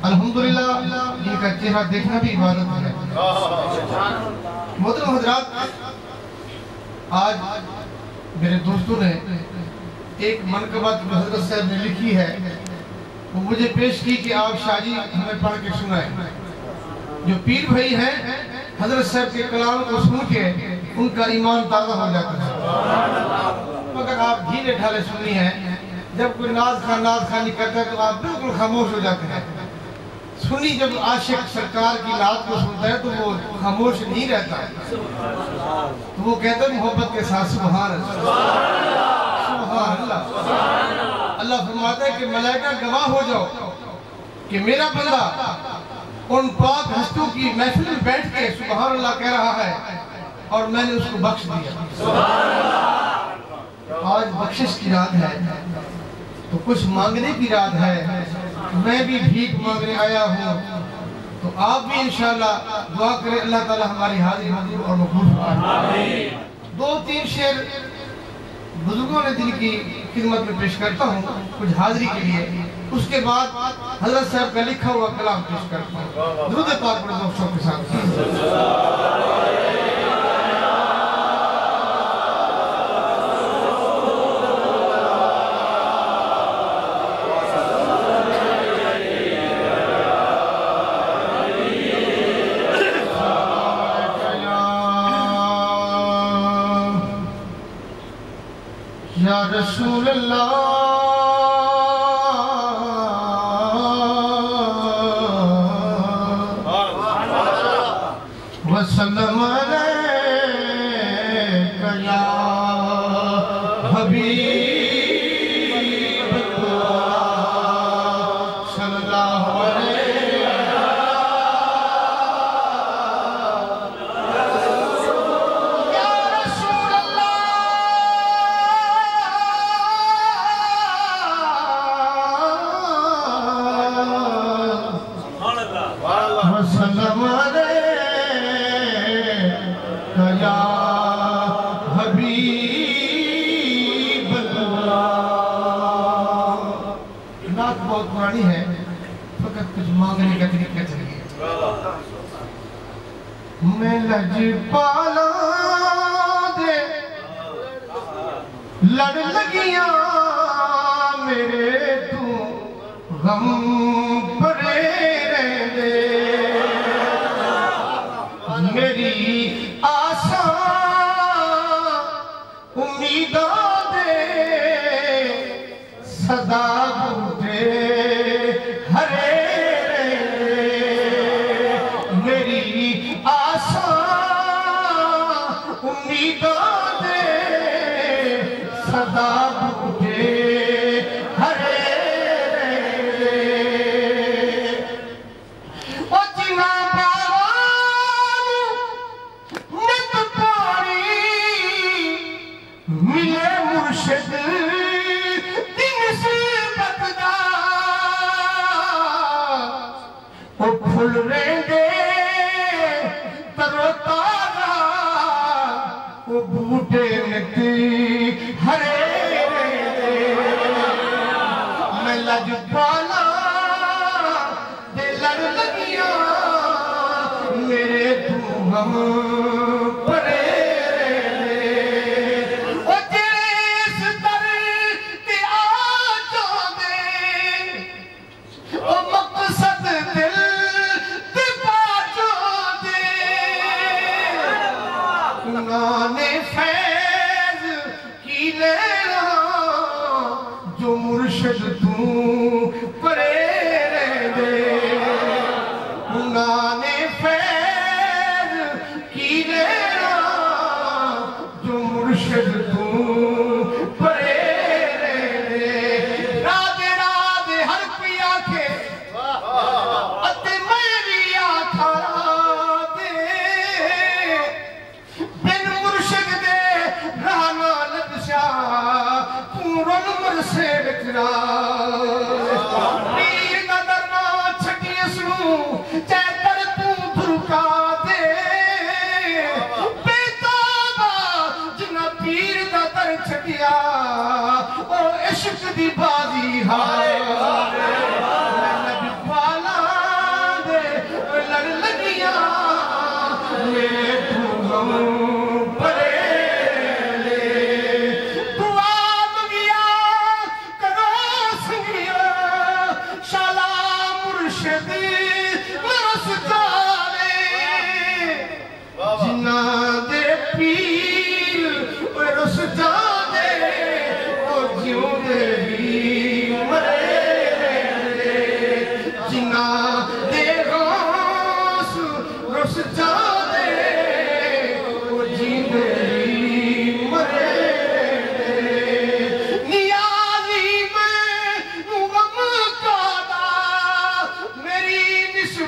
الحمدللہ ان کا چہرہ دیکھنا بھی عبادت ہے. محترم حضرات، آج میرے دوستوں نے ایک منقبت حضرت صاحب نے لکھی ہے، وہ مجھے پیش کی کہ آپ شاہ جی ہمیں پڑھ کے سنائیں. جو پیر بھائی ہیں حضرت صاحب کے کلام کو سن کے ان کا ایمان تازہ ہو جاتا ہے. مگر آپ دھیرے ڈھالے سنی ہیں، جب کوئی ناز خانی کرتا ہے تو آپ بالکل خاموش ہو جاتے ہیں. سنی جب عاشق سرکار کی نعت کو سنتا ہے تو وہ خاموش نہیں رہتا ہے، تو وہ کہتا ہے محبت کے ساتھ سبحان اللہ سبحان اللہ. اللہ فرماتا ہے کہ ملائکہ گواہ ہو جاؤ کہ میرا بندہ ان پاک ہستوں کی محفل میں بیٹھ کے سبحان اللہ کہہ رہا ہے اور میں نے اس کو بخش دیا. آج بخشش کی رات ہے تو کچھ مانگنے کی رات ہے. میں بھی بھیک مانگنے آیا ہوں، تو آپ بھی انشاءاللہ دعا کریں اللہ تعالیٰ ہماری حاضری منظور اور مقبول فرمائے. 2-3 شعر بزرگوں نے دل کی خدمت میں پیش کرتا ہوں کچھ حاضری کے لیے، اس کے بعد حضرت صاحب کا لکھا ہوا کلام پیش کرتا ہوں. درود پاک پڑھیں ذوق شوق کے ساتھ. یا رسول اللہ وسلم علیکہ یا حبیب اللہ صلی اللہ علیہ وسلم علیکہ یا حبیب اللہ. نعت بہت پرانی ہے، فقط کچھ مانگنے کا طریقہ چاہیے. میں لجپالا دے لڑ لگیاں میرے تو غم پڑے رہے، میری آسان امیداں دے صدا بوٹے ہرے رہے، میری آسان امیداں دے صدا بوٹے ہرے پھل رہے ترو تازہ وہ بوٹے نتی ہرے میں لجپالا دے لڑ لگیاں میرے تو غم پڑے او جیس در تے آ جاندے او مقصد دل فیض کی لینا جو مرشد تو پڑے رہ دے، گنانے فیض کی لینا جو مرشد تو پڑے رہ دے. راد راد ہر کوئی آنکھے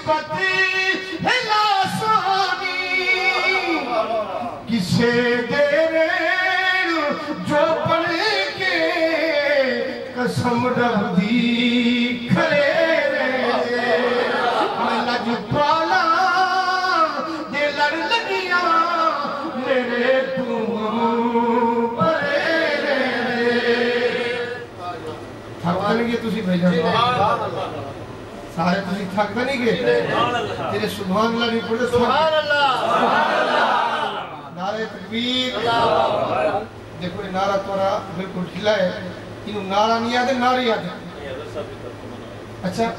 मुसीबत है लासानी किसे दे रे जो पढ़ के कसम रब दी खरे रे मैं लज पाला जे लड़ लगिया मेरे तू परे रे थक नहीं तुसी भेजा सारे तुसी थक नहीं गए तेरे सुभान अल्लाह नहीं पढ़े सुभान अल्लाह नारे तकबीर देखो ये नारा तोरा बिल्कुल ढीला है इनु नारा नहीं आते नारी आते अच्छा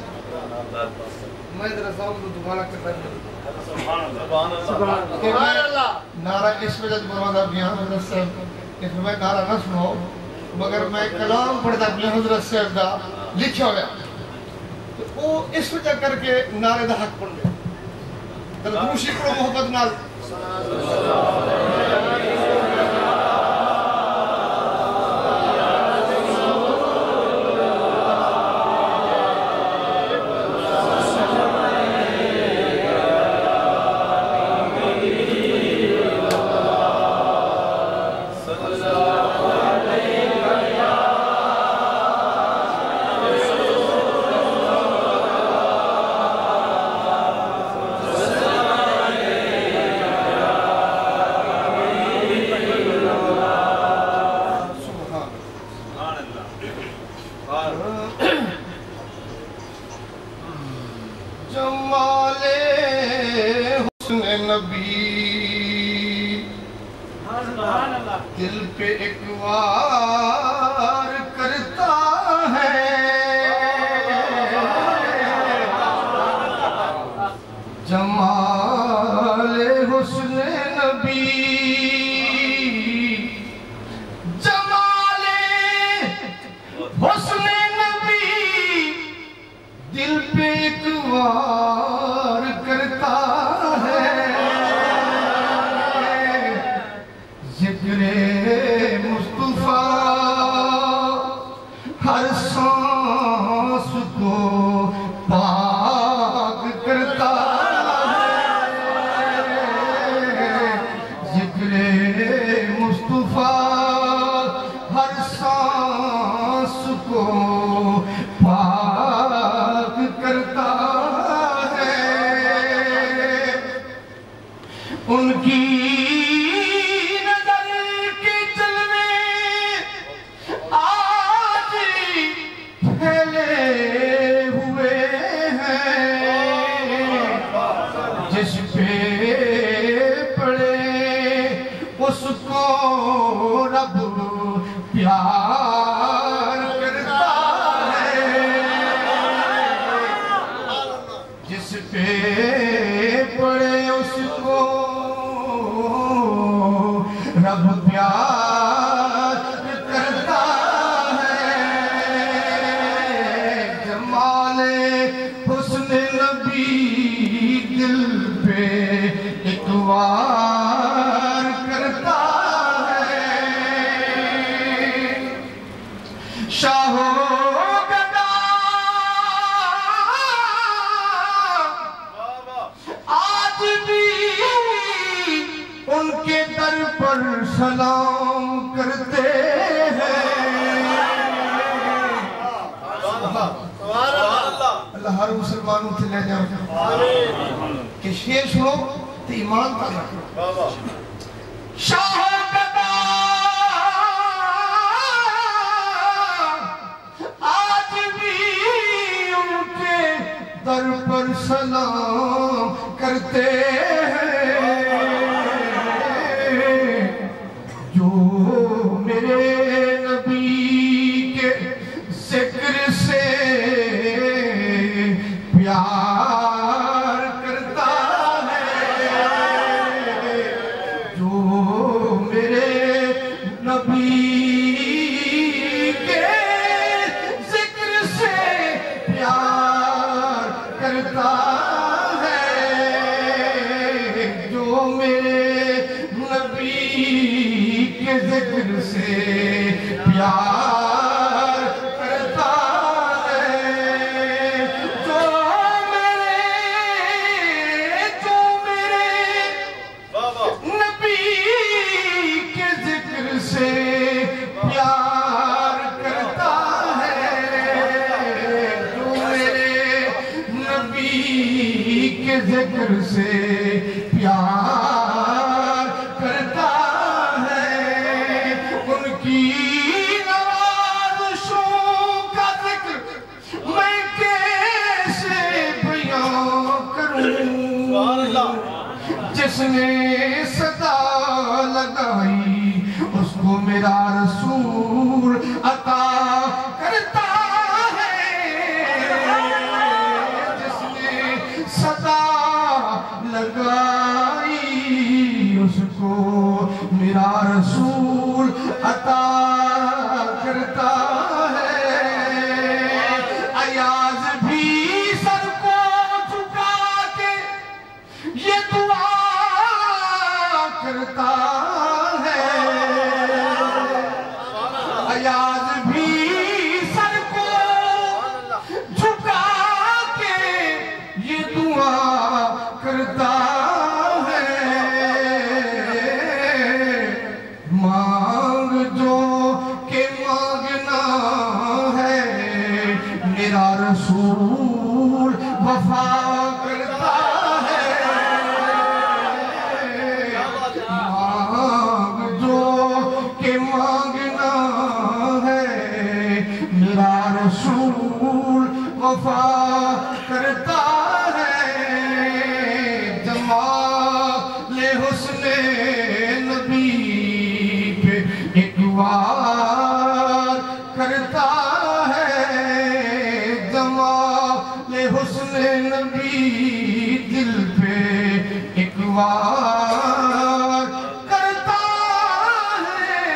मैं जरा साउंड तो दोबारा करता हूं सुभान अल्लाह नारा इस वजह से बरवादा बियान हजरत साहब कि मैं नारा ना सुनाओ मगर मैं कलाम पढ़दा बियान हजरत साहब दा लिखा होया तो वो इस वजह करके नारे दा हक पढ़ गया दरदूशी को मोहब्बत नाल दिल पे एक वार करता है जमाले हुस्न नबी जमाले हुस्न नबी दिल पे एक वार करता है जिक्रे मुस्तफा हर सांस को पाक करता है जिक्रे मुस्तफा हर सांस को पाक करता है उनकी उसको रब प्यार करता है जिस पे पड़े उसको रब प्यार करता है जमाले हुस्न नबी दिल पे एक वार करता है शाहो गदा आज भी उनके दर पर सलाम करते हैं अल्लाह हर मुसलमान उठे ले जाओ कि शेर सुनो तो ईमान का रखो शाहगदा आज भी उनके दर पर सलाम करते हैं जो मेरे नबी के जिक्र से प्यार करता है जो मेरे नबी के जिक्र से प्यार करता है ذکر سے پیار کرتا ہے، ان کی نوازشوں کا ذکر میں کیسے بیان کروں، جس نے صدا لگائی اس کو میرا رسول عطا کرتا ہے، جس نے صدا لگائی اس کو میرا رسول عطا کرتا ہے۔ ایاز بھی سر کو جھکا کے یہ دعا کرتا ہے، ایاز بھی سر کو جھکا کے یہ دعا کرتا ہے، مانگ جو کہ مانگنا ہے میرا رسول وفا کرتا ہے، مانگ جو کہ مانگنا ہے میرا رسول وفا کرتا ہے، جمال حسن نبی پہ ایک وار کرتا ہے، جمال حسن نبی دل پہ ایک وار کرتا ہے۔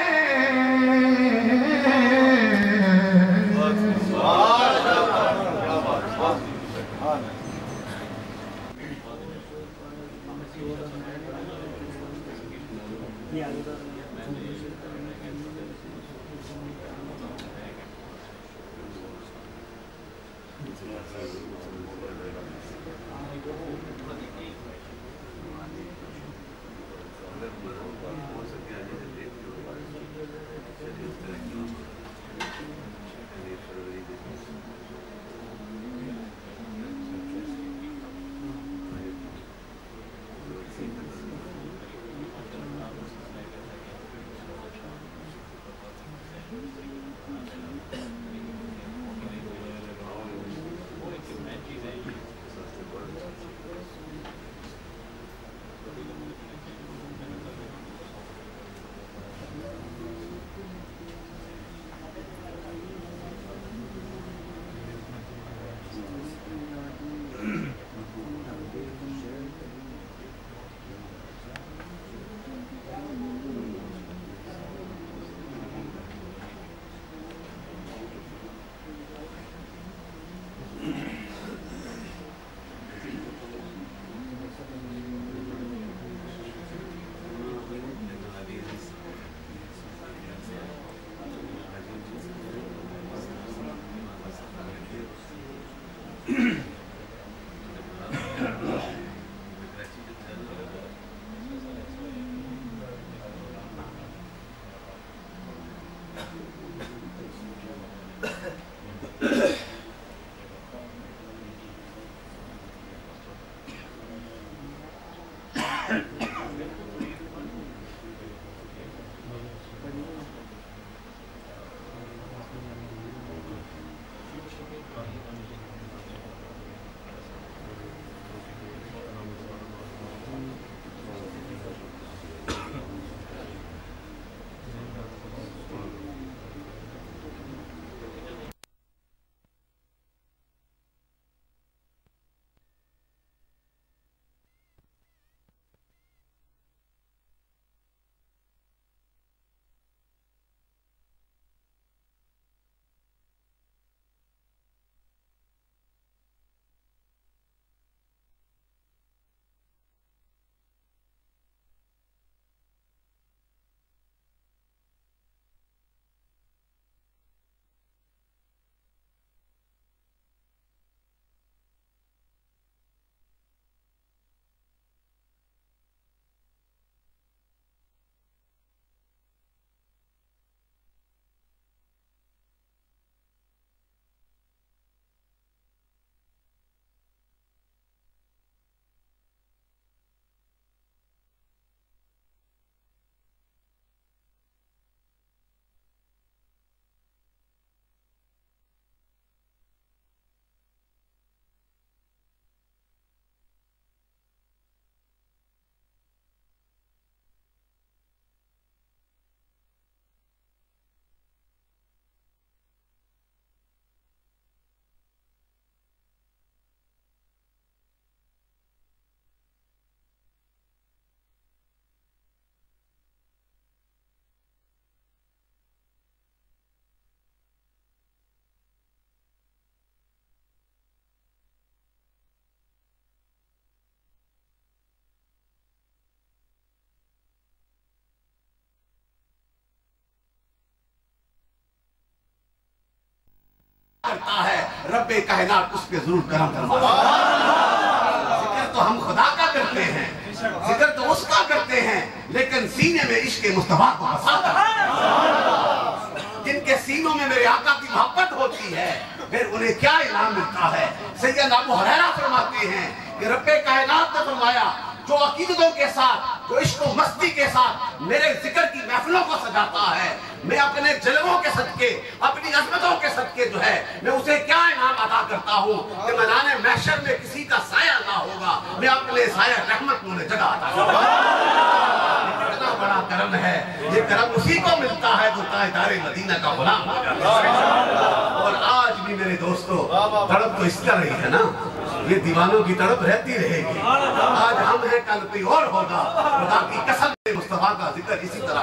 करता है, रब्बे कायनात उस पे जरूर करम फरमाता है। जिक्र तो हम खुदा का करते हैं, जिक्र तो उसका करते हैं, लेकिन सीने में इश्क मुस्तफा को बसाता है। जिनके सीनों में मेरे आका की मोहब्बत होती है, फिर उन्हें क्या इनाम मिलता है। सैयद अबू हुरैरा फरमाते हैं कि रब्बे कायनात ने फरमाया, जो अकीदतों के साथ, जो इश्क व मस्ती के साथ मेरे जिक्र की महफिलों को सजाता है, मैं अपने जलवों के सदके, अपनी अजमतों के सदके जो है, मैं उसे क्या इनाम अदा करता हूँ कि मैदान महशर में किसी का साया ना होगा, मैं अपने साया रहमत में जगह अता करूंगा। कितना बड़ा करम है, ये करम उसी को मिलता है जो ताजदारे मदीना का गुलाम हो जाता है। और आज भी मेरे दोस्तों, तड़प तो इस तरह रही है ना, ये दीवानों की तड़प रहती रहेगी। आज हम हैं, कल कोई और होगा। खुदा की कसम, मुस्तफा का जिक्र इसी तरह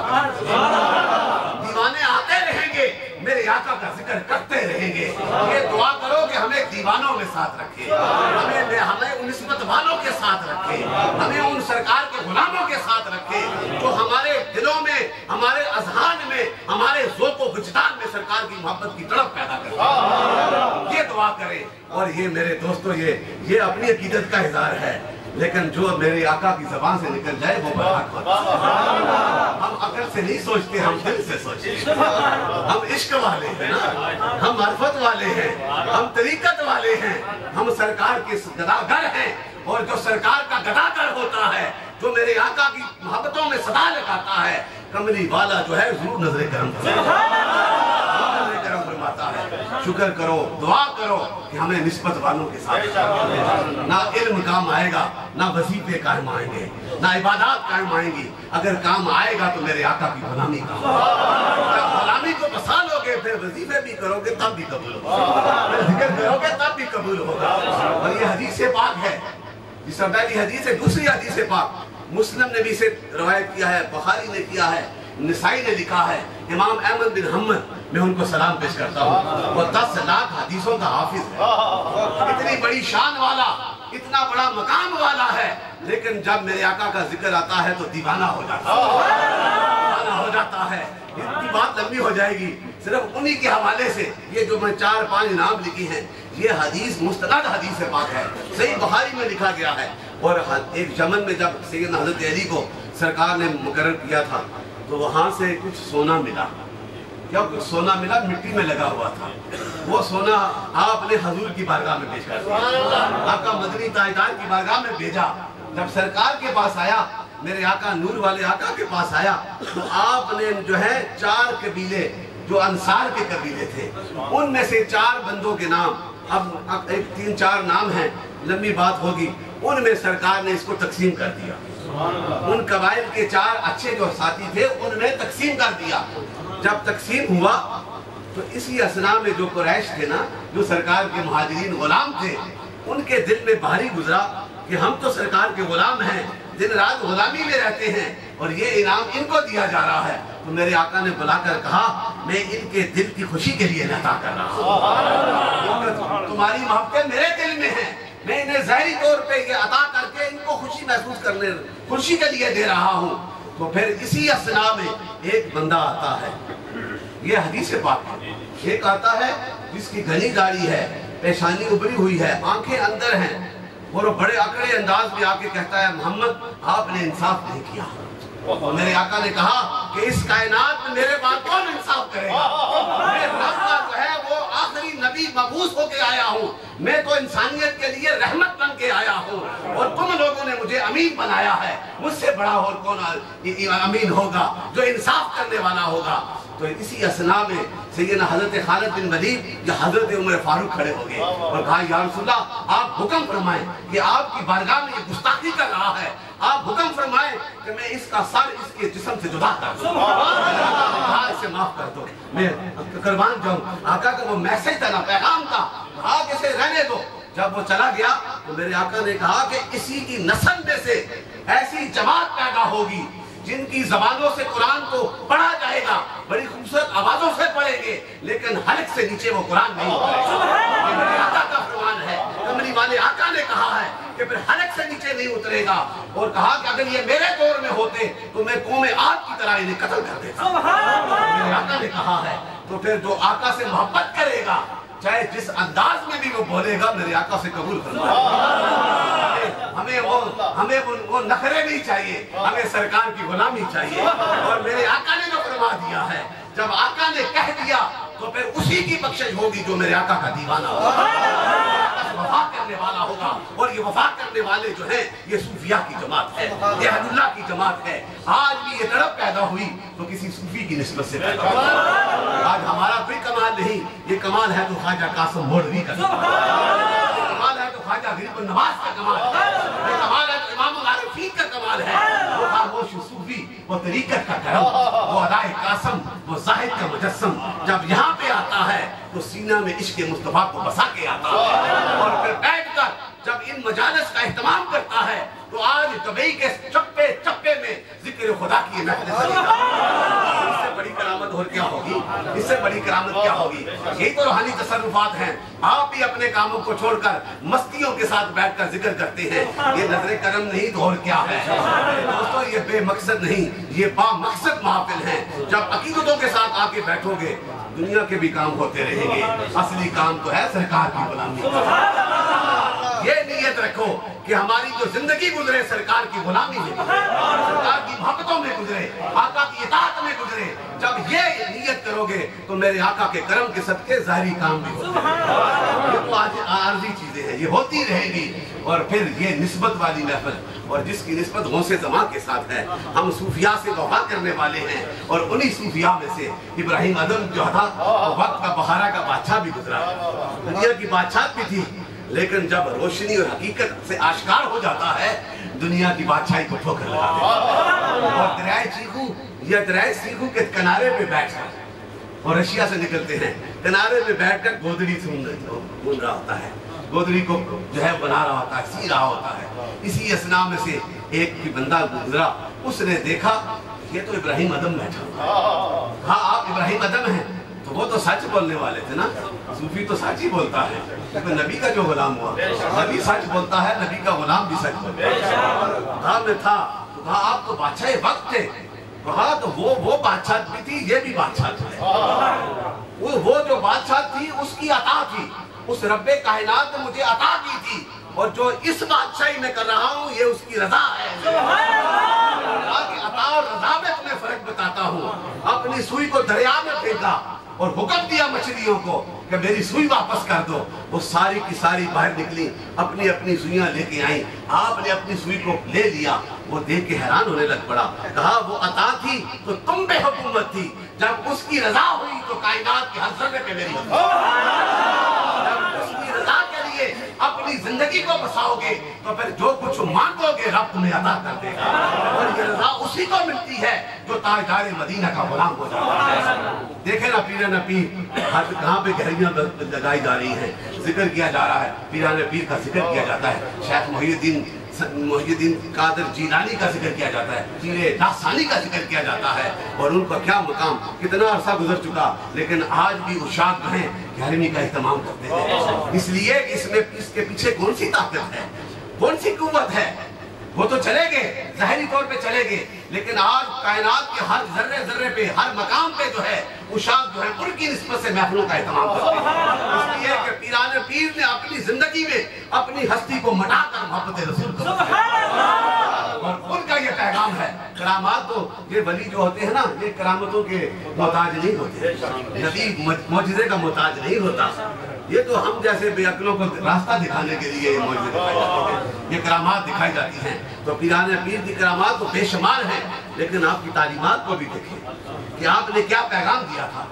दीवाने आते रहेंगे, मेरे आका का जिक्र करते रहेंगे। ये दुआ करो कि हमें दीवानों में साथ रखे, हमें उन निस्बत वालों के साथ रखे, हमें उन सरकार के गुलामों के साथ रखे जो हमारे दिलों में, हमारे अज़हान में, हमारे ज़ौक़ व विजदान में सरकार की मोहब्बत की तड़प पैदा करते। ये दुआ करें। और ये मेरे दोस्तों, ये अपनी अकीदत का इज़हार है, लेकिन जो मेरे आका की ज़बान से निकल जाए वो बर्बाद होता है। हम अकल से नहीं सोचते, हम दिल से सोचते। हम इश्क वाले हैं ना, हम मार्फत वाले हैं, हम तरीकत वाले हैं, हम सरकार के गदागर हैं। और जो सरकार का गदागर होता है, जो मेरे आका की मोहब्बतों में सदा लगाता है, कमली वाला जो है जरूर नजरे करम फरमाता है। शुक्र करो, दुआ करो कि हमें निस्बत वालों के साथ ना इल्म काम आएगा, ना वजीफे कायम आएंगे, ना इबादत कायम आएंगी। अगर काम आएगा तो मेरे आका की गुलामी का। जब गुलामी को बसा लोगे, फिर वजीफे भी करोगे तब भी कबूल होगा, जिक्र करोगे तब भी कबूल होगा। और ये हदीस पाक है, जिस पहली हदीस है। दूसरी हदीस पाक मुस्लिम ने भी से रवायत किया है, बुखारी ने किया है, निसाई ने लिखा है, इमाम अहमद बिन हम्मद, मैं उनको सलाम पेश करता हूँ। वो 10 लाख हदीसों का हाफिज है, इतनी बड़ी शान वाला, इतना बड़ा मकाम वाला है, लेकिन जब मेरे आका का जिक्र आता है तो दीवाना हो जाता है। इनकी बात लंबी हो जाएगी, सिर्फ उन्हीं के हवाले से ये जो मैं 4-5 नाम लिखी हैं, ये हदीस मुस्तनद हदीस पाक है, सही बुखारी में लिखा गया है। और एक यमन में जब सैयदना हज़रत अली को सरकार ने मुकर्रर किया था, तो वहाँ से कुछ सोना मिला। जब कुछ सोना मिला, मिट्टी में लगा हुआ था, वो सोना आपने हजूर की बारगाह में पेश कर दिया, आका मदनी ताजदार की बारगाह में भेजा। जब सरकार के पास आया, मेरे आका नूर वाले आका के पास आया, तो आपने जो है 4 कबीले, जो अंसार के कबीले थे, उनमें से 4 बंदों के नाम, अब एक 3-4 नाम हैं, लंबी बात होगी, उनमें सरकार ने इसको तकसीम कर दिया। उन कबाइल के 4 अच्छे जो साथी थे, उनमें तकसीम कर दिया। जब तकसीम हुआ तो इसी असना में जो कुरैश थे ना, जो सरकार के मुहाजिरीन गुलाम थे, उनके दिल में भारी गुजरा कि हम तो सरकार के गुलाम हैं, दिन रात गुलामी में रहते हैं, और ये इनाम इनको दिया जा रहा है। तो मेरे आका ने बुलाकर कहा, मैं इनके दिल की खुशी के लिए अता कर रहा हूँ, तुम्हारी मोहब्बतें मेरे दिल में हैं, मैं इन्हें ज़ाहिरी तौर पे ये अता करके इनको खुशी महसूस करने, खुशी के लिए दे रहा हूँ। तो फिर इसी असना में एक बंदा आता है, ये हदीस पाक है, एक आता है जिसकी घनी दाढ़ी है, पेशानी उभरी हुई है, आंखें अंदर हैं, और वो बड़े अकड़े अंदाज में आके कहता है, मोहम्मद आपने इंसाफ नहीं किया। तो मेरे आका ने कहा कि इस कायनात में मेरे बाद कौन इंसाफ करेगा? मैं रब का जो है वो आखिरी नबी मबूस होके आया हूँ, मैं तो इंसानियत के लिए रहमत बन के आया हूँ, और तुम लोगों ने मुझे अमीन बनाया है, मुझसे बड़ा और कौन अमीन होगा जो इंसाफ करने वाला होगा। तो इसी असना में सैयदना हज़रत खालिद बिन वलीद या हज़रत उमर फारूक खड़े हो गए और कहा, या रसूलल्लाह आप हुक्म फरमाएं कि आपकी बारगाह में ये गुस्ताखी कर रहा है, आप हुक्म फरमाएं कि मैं इसका सर इसके जिस्म से जुदा कर दूं, इसे माफ कर दो, मैं कुर्बान जाऊं। आका का वो मैसेज था ना, पैगाम था, आप इसे रहने दो। जब वो चला गया तो मेरे आका ने कहा कि इसी की नस्ल में से ऐसी जमात पैदा होगी जिनकी जबानों से कुरान को पढ़ा जाएगा, बड़ी खूबसूरत आवाजों से पढ़ेंगे, लेकिन हलक से नीचे वो कुरान नहीं उतरेगा। ये मेरे आका का फरमान है, कमली वाले आका ने कहा है कि फिर हलक से नीचे नहीं उतरेगा, और कहा कि अगर ये मेरे दौर में होते तो मैं कौमे आद की तरह इन्हें कत्ल कर देता। मेरे आका ने कहा है, तो फिर जो आका से मोहब्बत करेगा चाहे जिस अंदाज में भी वो बोलेगा मेरे आका से कबूल फरमा। हमें वो नखरे नहीं चाहिए, हमें सरकार की गुलामी चाहिए। और मेरे आका ने जो फरमा दिया है, जब आका ने कह दिया तो फिर उसी की बख्शिश होगी जो मेरे आका का दीवाना होगा, वफा करने वाला होगा। और ये वफा करने वाले जो हैं ये सूफिया की जमात है, ये अहलुल्लाह की जमात है। आज भी ये तड़प पैदा हुई तो किसी सूफी की निस्बत से पैदा हुई। आज हमारा कोई कमाल नहीं, ये कमाल है तो ख्वाजा कासिम मौलवी का कमाल है, तो ख्वाजा गरीब नवाज का कमाल है, ये कमाल है तो इमाम आरिफी का कमाल है। वो खामोश सूफी, वो तरीकत का करम, वो अदाए कासिम, वो जाहिद का मुजस्सम जब यहाँ पे आता है तो सीना में इश्क मुस्तफा को बसा के आता है। और फिर बैठकर जब इन मजालिस का इह्तिमाम करता है तो आज दुबई के चप्पे चप्पे में जिक्र खुदा की महफिल चलेगा। इससे बड़ी करामत और क्या होगी, इससे बड़ी करामत क्या होगी? यही तो रूहानी तसर्रुफात हैं। आप भी अपने कामों को छोड़कर मस्तियों के साथ बैठकर जिक्र करते हैं, ये नजर करम नहीं तो और क्या है? दोस्तों ये बेमकसद नहीं, ये बामकसद महफिल है। जब अकीदतों के साथ आके बैठोगे दुनिया के भी काम होते रहेंगे, असली काम तो है सरकार की गुलामी। ये नियत रखो कि हमारी जो जिंदगी गुजरे सरकार की गुलामी में, सरकार की मोहब्बतों में गुजरे, आका की इताअत में गुजरे। जब ये नियत करोगे तो मेरे आका के करम के सदके ज़ाहिरी काम भी होते हैं। ये तो आज आर्जी चीजें हैं, ये होती रहेगी। और फिर ये निस्बत वाली महफिल, और जिसकी निस्बत गौसे ज़मा के साथ है, हम सूफिया से वफा करने वाले हैं। और उन्हीं सूफिया में से इब्राहिम अदम जो था वो वक्त का बहारा का बादशाह भी गुजरा, दुनिया की बादशाह भी थी। लेकिन जब रोशनी और हकीकत से आश्कार हो जाता है दुनिया की बादशाही को ठोकर लगा देता है। और दरियाए चीखू या दरियाए चीखू के किनारे पे बैठकर, और रशिया से निकलते हैं, किनारे पे बैठकर गोदड़ी बुन रहा होता है, गोदड़ी को जो है बना रहा होता है, सी रहा होता है। इसी असना में से एक की बंदा गुजरा, उसने देखा ये तो इब्राहिम अदम बैठा। हाँ आप इब्राहिम अदम हैं, तो वो तो सच बोलने वाले थे ना। सूफी तो सच ही बोलता है, तो नबी का जो गुलाम हुआ, नबी सच बोलता है, नबी का गुलाम भी सच बोलता है। कहा मैं था, तो कहा आप तो बादशाह वक्त थे। कहा तो वो बादशाह भी थी, ये भी बादशाह थे। वो जो बादशाह थी उसकी अता थी, उस रब्बे कायनात ने मुझे अता की थी। और जो इस बादशाही में कर रहा हूँ ये उसकी रजा है। अता और रजा में तुम्हें फर्क बताता हूँ। अपनी सुई को दरिया में फेंका और हुक्म दिया मछलियों को कि मेरी सुई वापस कर दो। वो सारी की सारी बाहर निकली, अपनी अपनी सुइयां लेके आई। आपने अपनी सुई को ले लिया, वो देख के हैरान होने लग पड़ा। कहा वो अता थी तो तुम पे हुकूमत थी, जब उसकी रजा हुई तो कायनात के हर जर्रे पे मेरी रजा के लिए अपनी जिंदगी को बसाओगे तो फिर जो कुछ मांगोगे रब तुम्हें अता कर देगा। और ये रजा उसी को मिलती है जो ताजदार मदीना का गुलाम हो जाता है। देखे ना पीर कहाँ पे गहरियां लगाई जा रही हैं, जिक्र किया जा रहा है, पीरान पीर का जिक्र किया जाता है, शेख मोहिउद्दीन कादर जीलानी का जिक्र किया जाता है, पीर लासानी का जिक्र किया जाता है। और उनका क्या मकाम, कितना अरसा गुजर चुका, लेकिन आज भी उशाक हैं ग्यारहवीं का इस्तेमाल करते हैं। इसलिए इसमें इसके पीछे कौन सी ताकत है, कौन सी कुव्वत है? वो तो चले गए, ज़ाहिरी तौर पे चले गए, लेकिन आज कायनात के हर जर्रे जर्रे पे, हर मकाम पे जो है उशाक जो है उनकी निस्बत से महफिलों का इत्मीनान करते हैं। इसलिए कि पीरान पीर ने अपनी जिंदगी में अपनी हस्ती को मटाकर मोहब्बत रसूल को, और उनका ये पैगाम है। करामात तो ये वली जो होते हैं ना, ये करामतों के मोहताज नहीं होते, नबी मौजिज़े का मोहताज नहीं होता। ये तो हम जैसे बेअक्लों को रास्ता दिखाने के लिए मौजूद दिखाई जाती है, ये करामात दिखाई जाती हैं। तो पीरान पीर की करामात तो बेशुमार हैं, लेकिन आपकी तालीमात को भी देखिए कि आपने क्या पैगाम दिया था।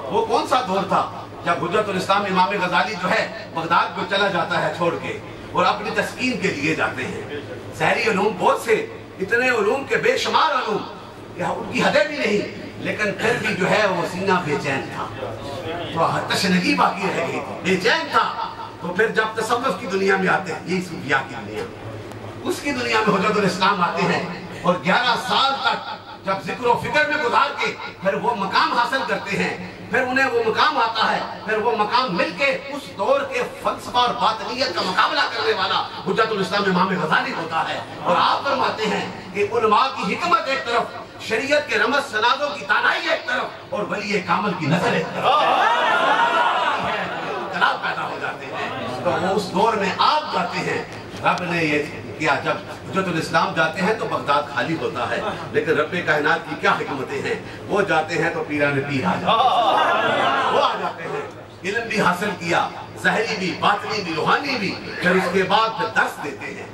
वो कौन सा दौर था जब हुज्जतुल इस्लाम इमाम गजाली जो है बगदाद को चला जाता है छोड़ के, और अपनी तस्कीन के लिए जाते हैं। सहरी उलूम बहुत से, इतने उलूम के बेशुमार उलूम, उनकी हदें भी नहीं, लेकिन फिर भी जो है वो सीना बेचैन था, तो तशनगी बाकी रह गई थी, बेचैन था। तो फिर जब तसव्वुफ की दुनिया में आते हैं, यही सूफिया की दुनिया, उसकी दुनिया में हुज्जतुल इस्लाम आते हैं, और 11 साल तक जब जिक्र और फिक्र में गुजार के फिर वो मकाम हासिल करते हैं, फिर उन्हें वो मकाम आता है, फिर वो मकाम मिलके उस दौर के फलसफा और बातिनियत का मुकाबला करने वाला हुज्जतुल इस्लाम इमाम गजाली होता है। और आप फरमाते हैं कि उलमा की हिकमत एक तरफ, शरीयत के रमज सनादों की तानाई एक तरफ, और वली कामल की नजर एक तरफ। तो वो उस दौर में आप जाते हैं। रब ने ये किया, जब हुज्जतुल इस्लाम जाते हैं तो बगदाद खाली होता है, लेकिन रब्बे कायनात की क्या हिकमतें हैं, वो जाते हैं तो पीराने पीर आ जाते हैं, वो आ जाते हैं। इल्म भी हासिल किया, ज़ाहिरी भी, बातिनी भी, रूहानी भी, फिर उसके बाद फिर दर्स देते हैं।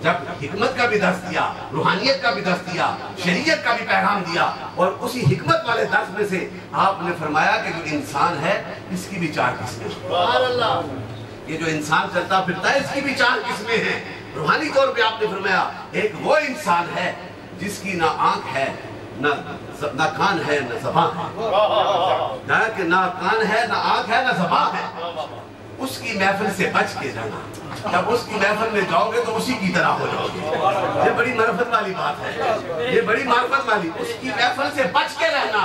जब हिकमत का भी दर्स दिया, रूहानियत का भी दर्स दिया, शरीयत का भी पैगाम दिया, और उसी हिकमत वाले दर्स में से आपने फरमाया कि जो इंसान है इसकी भी 4 किस्में, ये जो इंसान चलता फिरता है इसकी भी 4 किस्में हैं। रूहानी तौर पे आपने फरमाया एक वो इंसान है जिसकी ना आंख है, ना कान है, ना ज़बान है, कि ना कान है, ना आंख है, ना ज़बान है। उसकी महफिल से बच के जाना, जब उसकी महफिल में जाओगे तो उसी की तरह हो जाओगे। ये बड़ी मार्फत वाली बात है, ये बड़ी मार्फत वाली, उसकी महफिल से बच के रहना,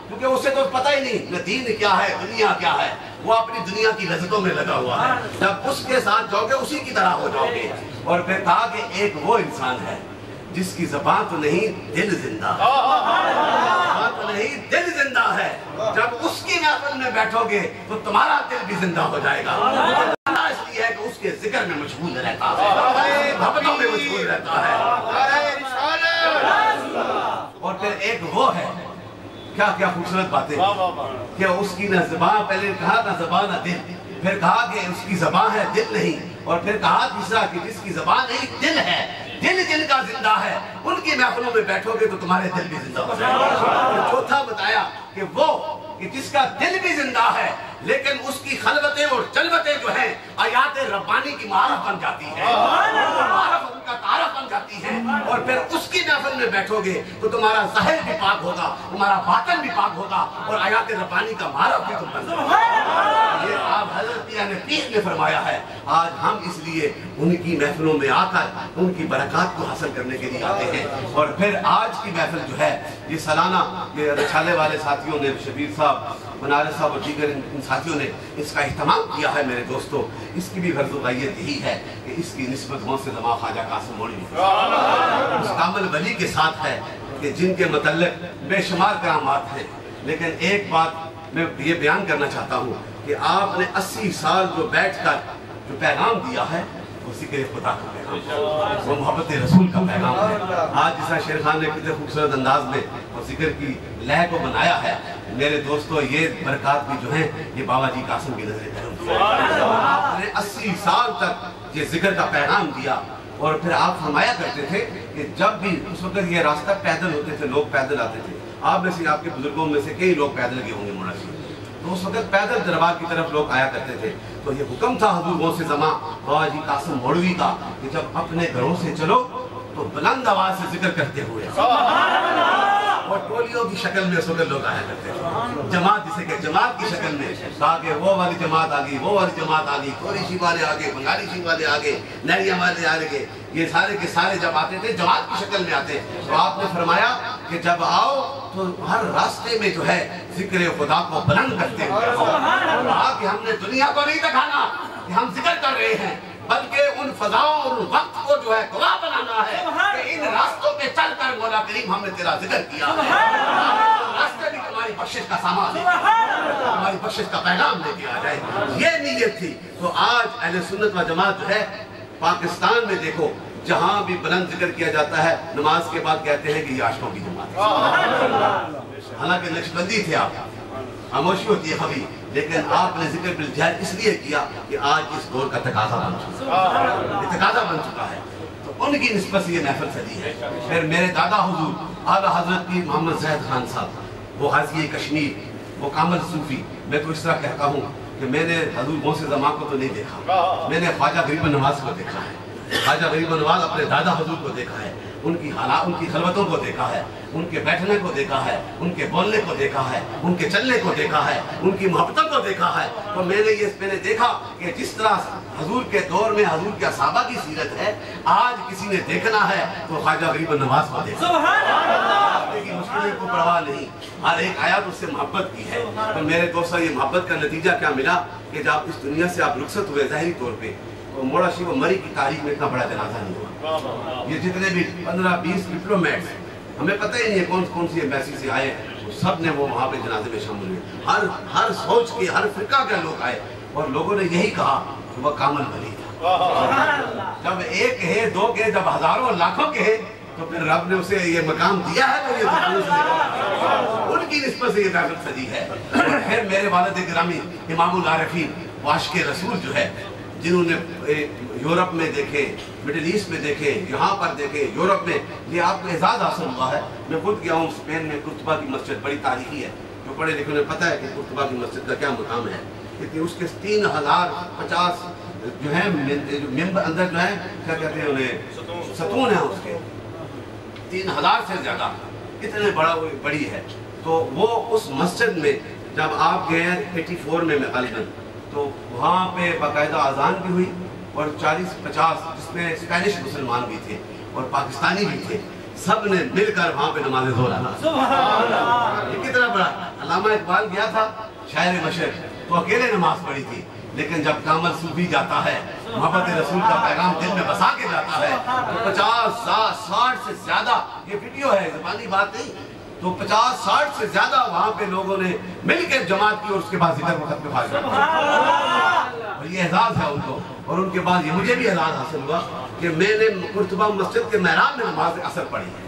क्योंकि उसे तो पता ही नहीं न दीन क्या है, दुनिया क्या है, वो अपनी दुनिया की लज्जतों में लगा हुआ है। जब उसके साथ जाओगे उसी की तरह हो जाओगे। और फिर कहा कि एक वो इंसान है जिसकी ज़बान तो नहीं दिल जिंदा, ज़बान तो नहीं दिल जिंदा है। जब उसकी महफिल में बैठोगे तो तुम्हारा दिल भी जिंदा हो जाएगा। इसलिए है कि उसके जिक्र में मशगूल रहता है, मोहब्बतों में मशगूल रहता है। और फिर एक वो है, क्या क्या खूबसूरत बातें कि उसकी न ज़बान, पहले कहा ना ज़बान ना दिल, फिर कहा कि उसकी ज़बान है दिल नहीं, और फिर कहा तीसरा कि जिसकी ज़बान नहीं दिल है, दिल जिनका जिंदा है, उनकी महफिलों में बैठोगे तो तुम्हारे दिल भी जिंदा हो जाएगा। चौथा बताया कि वो कि जिसका दिल भी जिंदा है लेकिन उसकी खलवतें और जलवतें जो हैं आयात रब्बानी की मारफ बन जाती है, मारफ उनका तारफ बन जाती है। और फिर उसकी महफिल में बैठोगे तो तुम्हारा ज़ाहिर भी पाक होगा, तुम्हारा बातिन भी पाक होगा, और आयात रब्बानी का मारफ भी तुम बन जाओगे। ये आप हज़रत पीर ने फरमाया है। आज हम इसलिए उनकी महफिलों में आकर उनकी बरकत को हासिल करने के लिए आते हैं। और फिर आज की महफिल जो है ये सालाना, ये रछाले वाले साथियों ने, शबीर साहब, बनारस साहब और दीगर इन साथियों ने इसका इह्तमाम किया है। मेरे दोस्तों, इसकी भी गर्ज़-ओ-ग़ायत यही है कि इसकी निस्बत गौसे ज़मा ख्वाजा कासिम मौलवी उस कामिल वली के साथ है कि जिनके मतलब बेशुमार करामात हैं। लेकिन एक बात मैं ये बयान करना चाहता हूँ कि आपने 80 साल जो बैठ कर जो पैगाम दिया है वो ज़िक्र खुदा का पैगाम, वो मोहब्बत रसूल का पैगाम है। आज जिस शेर खान ने कितने खूबसूरत अंदाज में और ज़िक्र की लय को बनाया है। मेरे दोस्तों, ये बरकत भी जो है ये बाबा जी कासिम की नजर करम, आपने 80 साल तक ये जिक्र का पैगाम दिया। और फिर आप फरमाया करते थे कि जब भी उस वक्त ये रास्ता पैदल होते थे, लोग पैदल आते थे। आप में से, आपके बुजुर्गों में से कई लोग पैदल गए होंगे मुनासिब, तो उस वक्त पैदल दरबार की तरफ लोग आया करते थे। तो ये हुक्म था हुजूर गौसे ज़मा बाबा जी कासिम मौलवी का कि जब अपने घरों से चलो तो बुलंद आवाज से जिक्र करते हुए, और टोलियों की शक्ल में उस वक्त लोग आया करते थे, जमात जिसे के जमात की शक्ल में, ताकि वो वाली जमात आ गई, वो वाली जमात आ गई, कोरिशी वाले आगे, बंगाली सिंह वाले आगे, नहरिया वाले आगे, ये सारे के सारे जब आते थे जमात की शक्ल में आते। तो आपने फरमाया कि जब आओ तो हर रास्ते में जो है जिक्र खुदा को बुलंद करते हुए कहा कि हमने दुनिया को नहीं दिखाना कि हम जिक्र कर रहे हैं, बल्कि उन फजाओं और उन वक्त को जो है गवाह बनाना है कि इन रास्तों पे चलकर मौला करीम हमने तेरा जिक्र किया है। रास्ते भी तुम्हारी बख्शिश का सामान लेके, तुम्हारी बख्शिश का पैगाम लेके आ जाए, ये नीयत थी। तो आज अहले सुन्नत व जमात जो है पाकिस्तान में देखो, जहां भी बुलंद जिक्र किया जाता है नमाज के बाद कहते हैं कि ये आशिकों की जमात है। हालांकि नक्शबंदी थे आप, खामोशी होती है कभी, लेकिन आपने जिक्र बिलजहर इसलिए किया कि आज इस दौर का तकाजा बन चुका है, तकाजा बन चुका है। तो उनकी निस्बत से ये महफिल सजी है। फिर मेरे दादा हुजूर आला हजरत पीर मोहम्मद ज़ैद खान साहब, वो हाजी कश्मीर, वो कामल सूफी। मैं तो इस तरह कहता हूँ कि मैंने हजूर गौसे ज़मा को तो नहीं देखा, मैंने ख्वाजा गरीब नवाज को देखा है। ख्वाजा गरीब नवाज अपने दादा हुजूर को देखा है, उनकी हालात, उनकी खलवतों को देखा है, उनके बैठने को देखा है, उनके बोलने को देखा है, उनके चलने को देखा है, उनकी मोहब्बतों को देखा है। तो मैंने देखा कि जिस तरह हजूर के दौर में हजूर के असहाबा की सीरत है, आज किसी ने देखना है तो ख्वाजा गरीब नवाज को देखा। की मुश्किलें को परवाह नहीं, हर एक आयत उससे मोहब्बत की है। तो मेरे दोस्तों, ये मोहब्बत का नतीजा क्या मिला कि जब इस दुनिया से आप रुखसत हुए ज़ाहिरी तौर पे, तो मोड़ा शिव मरी की तारीख में इतना बड़ा जनाजा नहीं हुआ। ये जितने भी 15-20 डिप्लोमेट्स, हमें पता ही नहीं है कौन कौन सी एम्बेसी से आए, सब ने वो वहाँ पे जनाजे में शामिल हुए। हर सोच के, हर फिरका के लोग आए, और लोगों ने यही कहा वो कामल वली था। जब एक है, दो के, जब हजारों लाखों के हैं, तो फिर रब ने उसे ये मकाम दिया है, तो ये तो उनकी निस्बत से ये महफिल सजी है। फिर मेरे वालिद गिरामी इमामुल आरिफीन वाशिक़ रसूल जो है, जिन्होंने यूरोप में देखे, मिडिल ईस्ट में देखे, यहाँ पर देखे, यूरोप में, ये आपको एजाज़ हासिल हुआ है। मैं खुद गया हूँ स्पेन में, कुर्तुबा की मस्जिद बड़ी तारीखी है, जो पढ़े लिखे उन्हें पता है कि कुर्तुबा की मस्जिद का क्या मुकाम है। क्योंकि उसके 3050 जो है मेंबर अंदर जो है, क्या कहते हैं उन्हें, सतून है उसके 3000 से ज़्यादा, इतने बड़ी है। तो वो उस मस्जिद में जब आप गए 84 में गालिबन, तो वहाँ पे बाकायदा अजान भी हुई और 40-50 जिसमें स्पेनिश मुसलमान भी थे और पाकिस्तानी भी थे, सब ने मिलकर वहाँ पे नमाज़ ज़ोहर अदा। ये कितना बड़ा। अल्लामा इकबाल गया था शायर मशरक़, तो अकेले नमाज पढ़ी थी, लेकिन जब कामल सूफी जाता है, मोहब्बत रसूल का पैगाम दिल में बसा के जाता है, तो 50-60 से ज्यादा, ये वीडियो है, ज़बानी बात नहीं, तो 50-60 से ज्यादा वहाँ पे लोगों ने मिलकर जमात की और उसके बाद जिक्र वक्त में फाज़ किया। और ये एजाज़ है उनको। और उनके बाद ये मुझे भी एजाज़ हासिल हुआ कि मैंने कुर्तुबा मस्जिद के महराब में नमाज असर पढ़ी है।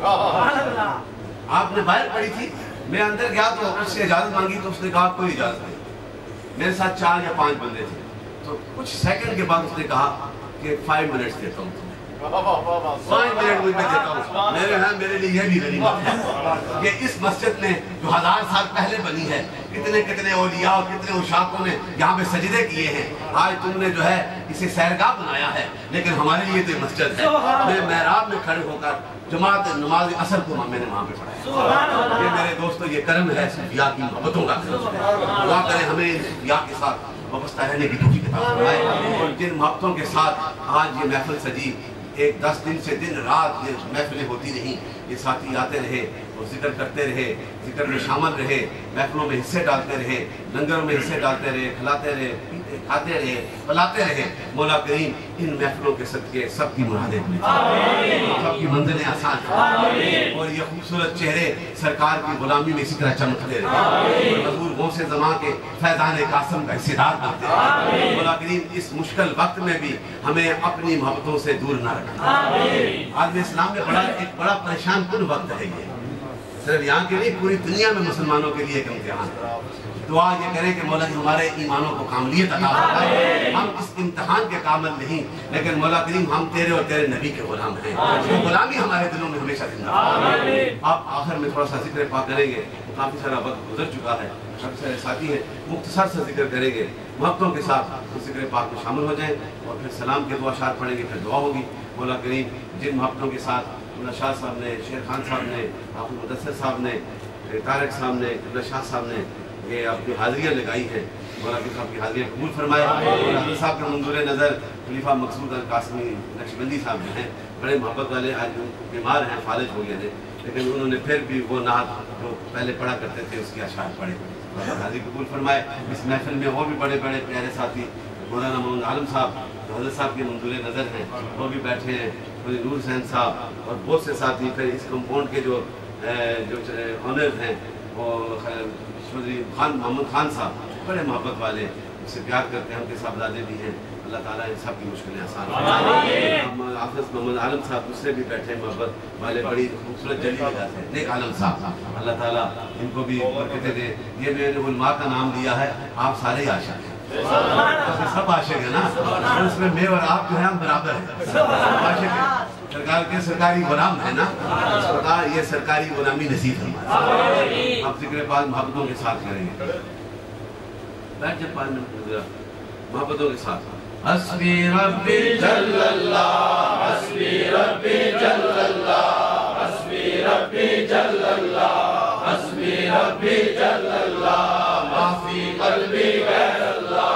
आपने बाहर पढ़ी थी, मैं अंदर गया तो उससे इजाज़त मांगी, तो उसने कहा कोई इजाज़त नहीं। मेरे साथ 4 या 5 बंदे थे, तो कुछ सेकंड के बाद उसने कहा कि 5 मिनट्स देता हूँ तुम्हें, 5 मिनट मुझे देता हूँ। मेरे लिए यह भी गनीमत है कि इस मस्जिद में जो 1000 साल पहले बनी है, कितने औलिया और कितने उशाकों ने यहाँ पे सजदे किए हैं। आज तुमने जो है इसे सैरगाह बनाया है, लेकिन हमारे लिए तो मस्जिद है। मैं मेहराब में खड़े होकर जमात नमाज असर को मैंने वहाँ पे पढ़ाया। ये मेरे दोस्तों, ये कर्म है सूफिया की मोहब्बतों का। दुआ करें हमें सूफिया के साथ वाबस्ता रहने की तौफीक अता फरमाए। और जिन मोहब्बतों के साथ आज ये महफिल सजी, एक 10 दिन से दिन रात ये महफिलें होती रहीं, ये साथी आते रहे और जिक्र करते रहे, जिक्र में शामिल रहे, महफिलों में हिस्से डालते रहे, लंगर में हिस्से डालते रहे, खिलाते रहे, पीते खाते रहे, पिलाते रहे। मौला करीम इन महफिलों के सदके सबकी मुरादें पूरी करें, सबकी मंजिलें आसान करें, और ये खूबसूरत चेहरे सरकार की गुलामी में इसी तरह चमकते रहे, हजूर गौसे ज़मां के फैज़ान कासिम का हिस्सेदार बनते रहे। मौला करीम इस मुश्किल वक्त में भी हमें अपनी मोहब्बतों से दूर न रखना। आज इस्लाम में एक बड़ा परेशान कुन वक्त है ये, सिर्फ यहाँ के नहीं, पूरी दुनिया में मुसलमानों के लिए एक इम्तिहान है। दुआ ये करें कि मौला हमारे ईमानों को कामलियत अता फरमाए। हम इस इम्तिहान के कामिल नहीं, लेकिन मौला करीम हम तेरे और तेरे नबी के गुलाम हैं, वो गुलामी हमारे दिलों में हमेशा जिंदा है। आप आखिर में थोड़ा सा जिक्र पाक करेंगे, तो काफ़ी सारा वक्त गुजर चुका है, काफ़ी सारे साथी हैं, मुख्तसर से जिक्र करेंगे, मोहब्बतों के साथ उस जिक्र पाक में शामिल हो जाएँ और फिर सलाम के दुआ शार पढ़ेंगे, फिर दुआ होगी। मौला करीम जिन मोहब्बतों के साथ शाह साहब ने, शेर खान साहब ने, आफू मुदस्सर साहब ने, तारक साहब ने, शाह साहब ने ये अपनी हाजिरियाँ लगाई हैं, मौला की साहब की हाजिरियाँ कबूल फरमाए। और साहब का मंजूर नज़र खलीफा मकसूद अल कासमी नक्शबंदी साहब जो हैं, बड़े मोहब्बत वाले, आज बीमार हैं, फालिज हो गए थे, लेकिन उन्होंने फिर भी वो नात जो पहले पढ़ा करते थे उसकी अशार पढ़े, हाजिर कबूल फरमाए। इस महफिल में और भी बड़े बड़े प्यारे साथी मौलाना मोहम्मद आलम साहब जो हज़रत साहब के मंजूर नज़र हैं, वो भी बैठे हैं, नूर हुसैन साहब और बहुत से साथी। फिर इस कंपाउंड के जो ऑनर्स हैं वो खान मोहम्मद खान साहब, बड़े मोहब्बत वाले, उससे प्यार करते हैं, उनके साहबजादे भी हैं। अल्लाह ताला इन सब की मुश्किलें आसान करें। हाफिज़ मोहम्मद आलम साहब दूसरे भी बैठे मोहब्बत वाले, बड़ी खूबसूरत जली लगाते हैं, नेक आलम साहब, अल्लाह ताला इनको भी बरकतें दे। ये मैंने उलमा का नाम लिया है, आप सारे ही आशिक हैं, सब आशिक है ना, और इसमें मैं और आप जो है हम बराबर हैं, आशिक हैं, सरकार के सरकारी गुलाम है ना, सरकार ये सरकारी गुलामी नसीब है। आप जिक्र पाक मोहब्बतों के साथ करेंगे, बैठ जब 5 मिनट मोहब्बतों के साथ। हस्बी रब्बी जल्लल्लाह, हस्बी रब्बी जल्लल्लाह, हस्बी रब्बी जल्लल्लाह, हस्बी रब्बी जल्लल्लाह, माफी कल्बी गैर अल्लाह,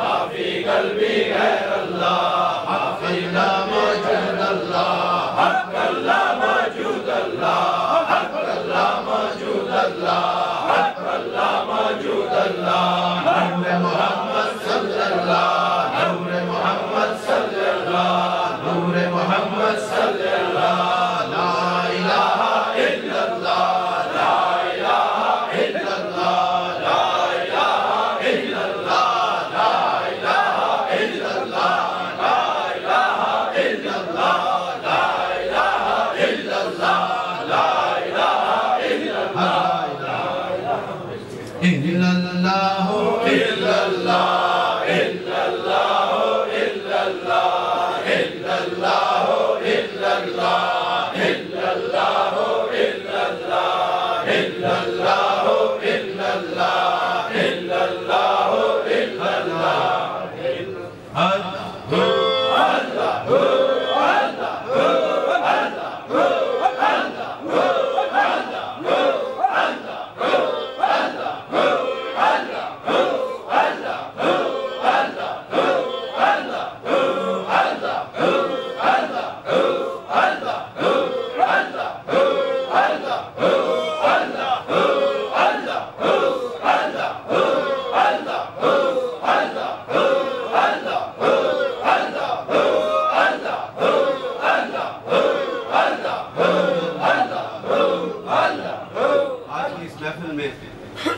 माफी कल्बी गैर अल्लाह, हक अल्लाह मौजूद अल्लाह, हक अल्लाह मौजूद अल्लाह, हक अल्लाह मौजूद अल्लाह, हक अल्लाह मौजूद अल्लाह, नूर मोहम्मद सल्लल्लाह, नूर मोहम्मद सल्लल्लाह, नूर मोहम्मद सल्लल्लाह, ला इलाहा इल्लल्लाह, ला इलाहा इल्लल्लाह, ला इलाहा इल्लल्लाह, ला इलाहा इल्लल्लाह,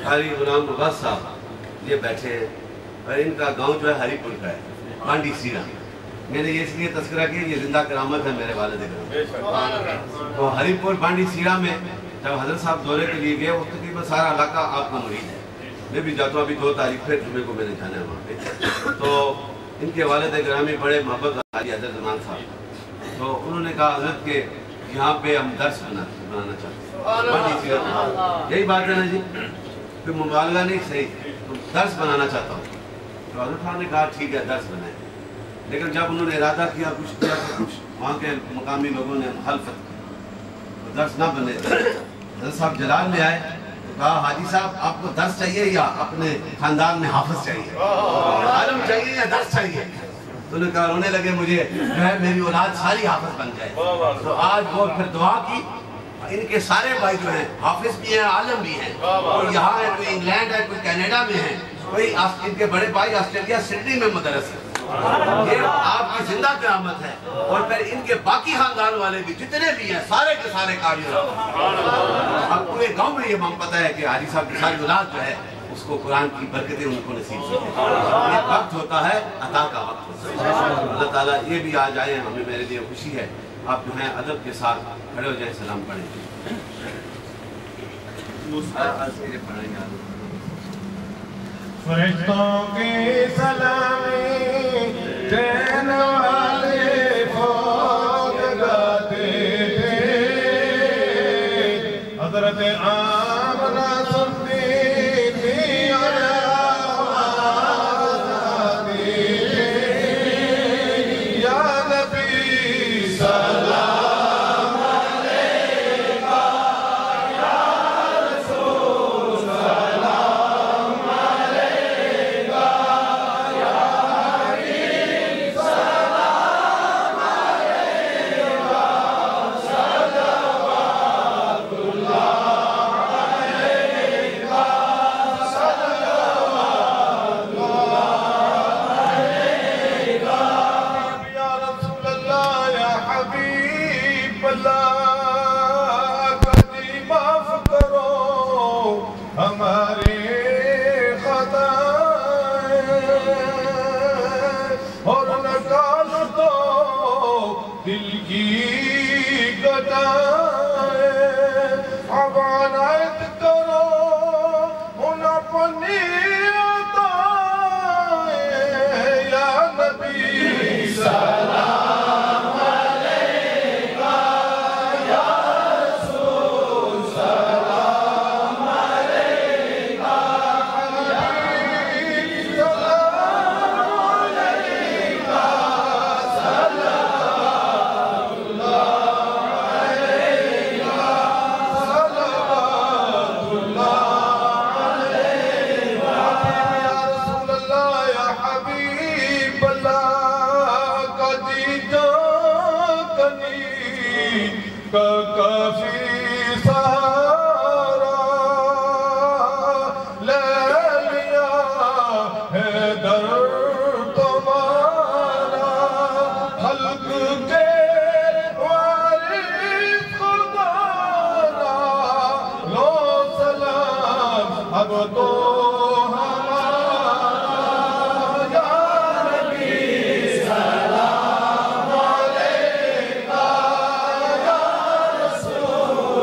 हारी गुलाम नवाज साहब ये बैठे हैं और इनका गांव जो है हरीपुर का है, पांडी सीरा। मैंने ये इसलिए तस्करा किया, ये जिंदा करामत है मेरे वालिद ग्राम। तो हरीपुर पांडी सीरा में जब हजरत साहब दौरे के लिए गए, उस तकरीबन सारा इलाका आपका मुरीद है। मैं भी जाता हूँ, अभी 2 तारीख फिर जुमे को मैंने जाना है वहाँ पे। तो इनके वालिद ग्रामी बड़े मोहब्बत वाली हजरत जमान साहब, तो उन्होंने कहा हजरत के यहाँ पे हम दर्स बनाना चाहते हैं। यही बात है ना जी, कोई मुबालगा नहीं, सही तो दर्स बनाना चाहता हूँ। तो हजरत खान ने कहा ठीक है दर्स बनाए। लेकिन जब उन्होंने इरादा किया कुछ किया तो कुछ वहाँ के मुकामी लोगों ने मुखालफत की, तो दर्स ना बने। हजरत साहब जलाल में आए तो कहा हाजी साहब आपको दर्स चाहिए या अपने खानदान में हाफिज चाहिए, आलम चाहिए या दर्स चाहिए? तो उन्होंने कहा, रोने लगे मुझे जो है मेरी औलाद सारी हाफिज बन जाए। तो आज वो फिर दुआ की, इनके सारे भाई जो हैं हाफिज भी हैं, आलम भी हैं, और यहाँ है कोई इंग्लैंड है, कोई कनाडा में है, कोई इनके बड़े भाई ऑस्ट्रेलिया सिडनी में मदरस है। ये आपकी जिंदा क़यामत है। और फिर इनके बाकी खानदान वाले भी जितने भी हैं सारे के सारे काबिल। अब पूरे गांव में ये पता है कि हाजी साहब की सारी औलाद जो है उसको कुरान की बरकतें उनको नसीब होती है। वक्त होता है, अता का वक्त होता है। अल्लाह ताला ये भी आज आए, हमें मेरे लिए खुशी है। आप जो हैं अदब के साथ खड़े हो जाए, सलाम पढ़ें। फरिश्तों की सलामी देने वाले फौज गाते थे, हज़रत आमना सुनती थी और आवाज़ आती थी, या नबी सलाम अलैका, या रसूल सलाम अलैका, या हबीब सलाम अलैका, या रसूल अल्लाह, या हबीब अल्लाह, कभी माफ करो हमारे खताएं और निकाल दो दिल की गदाएं, अब अनायत करो उन अपनी अताएं, या नबी सलाम अलैका, या रसूल सलाम अलैका, हबीब सलाम अलैका, काफी सहारा ले लिया है दर तुम्हारा, खल्क के वारिस खुदा लो सलाम अब तो सलाम अलैका, या रसूल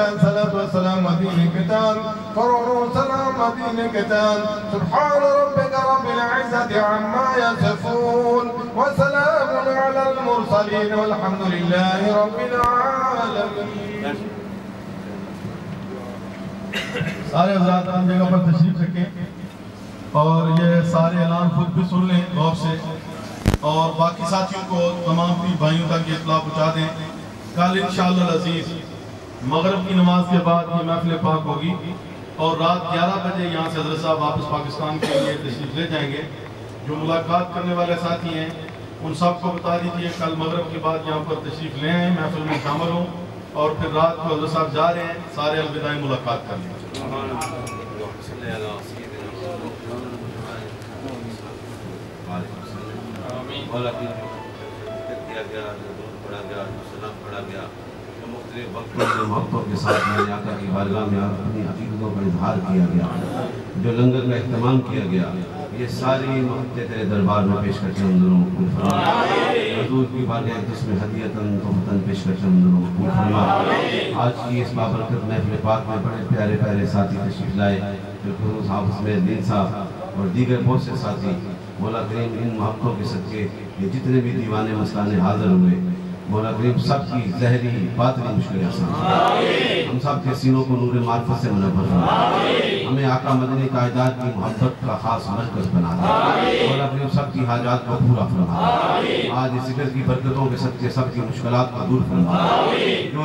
الصلاة والسلام مدينة كتان فرعون سلام مدينة كتان سبحان ربك رب العزة عما يصفون وسلام على المرسلين والحمد لله رب العالمين. سارے حضرات اپنی جگہ پر تشریف رکھیں اور یہ سارے اعلان خود بھی سن لیں غور سے اور باقی ساتھیوں کو تمام پیر بھائیوں تک یہ اطلاع پہنچا دیں. کل انشاءاللہ العزیز مغرب کی نماز کے بعد یہ محفل پاک ہوگی اور رات 11 بجے یہاں سے حضرت صاحب واپس پاکستان کے لیے تشریف لے جائیں گے. جو ملاقات کرنے والے ساتھی ہیں ان سب کو بتا دیجیے کل مغرب کے بعد یہاں پر تشریف لے آئیں, محفل میں شامل ہوں اور پھر رات کو حضرت صاحب جا رہے ہیں, سارے الوداعی ملاقات کر لیں. محبتوں کے ساتھ میں آقا کی بارگاہ میں اپنی عقیدتوں کا اظہار کیا گیا, جو لنگر کا اہتمام کیا گیا, یہ ساری محبتیں تیرے دربار میں پیش کر کے اندروں قبول فرما. حضور کی بارگاہ جس میں ہدیتاً تحفتاً پیش کر کے اندروں قبول فرما. آج کی اس بابرکت محفل پاک میں بڑے پیارے پیارے ساتھی تشریف لائے, بالخصوص حافظ میردین صاحب اور دیگر بہت سے ساتھی. مولا کریم ان محبتوں کے صدقے یہ جتنے بھی دیوانے مستانے حاضر ہوئے, مولا کریم سب کی ظاہری باطنی مشکلیں آسان فرما. ہم سب کے سینوں کو نور معرفت سے منور فرما. ہمیں آقا مدنی کائنات کی محبت کا خاص مرکز بنا دے. مولا کریم سب کی حاجات کو پورا فرما. آج اس ذکر کی برکتوں کے صدقے سب کی مشکلات کو دور فرما.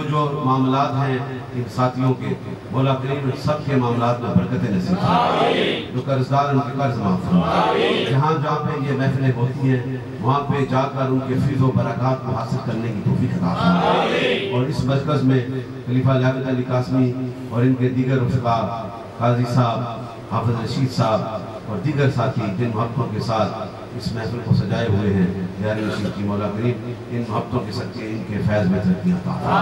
جو معاملات ہیں ان ساتھیوں کے, مولا کریم سب کے معاملات میں برکتیں نصیب فرما. جو قرضدار ان کے قرض معاف فرما. جہاں جہاں پہ یہ محفلیں ہوتی ہیں وہاں پہ جا کر ان کے فیض و برکات کو حاصل کرنے کی توفیق عطا فرما. اور اس مرکز میں خلیفہ لیاقت علی قاسمی اور ان کے دیگر رفقا, قاضی صاحب, حافظ رشید صاحب اور دیگر ساتھی جن محبتوں کے ساتھ اس محفل کو سجائے ہوئے ہیں, یار رشید کی مولا کریم ان محبتوں کے صدقے ان کے فیض میں ترقی عطا فرما.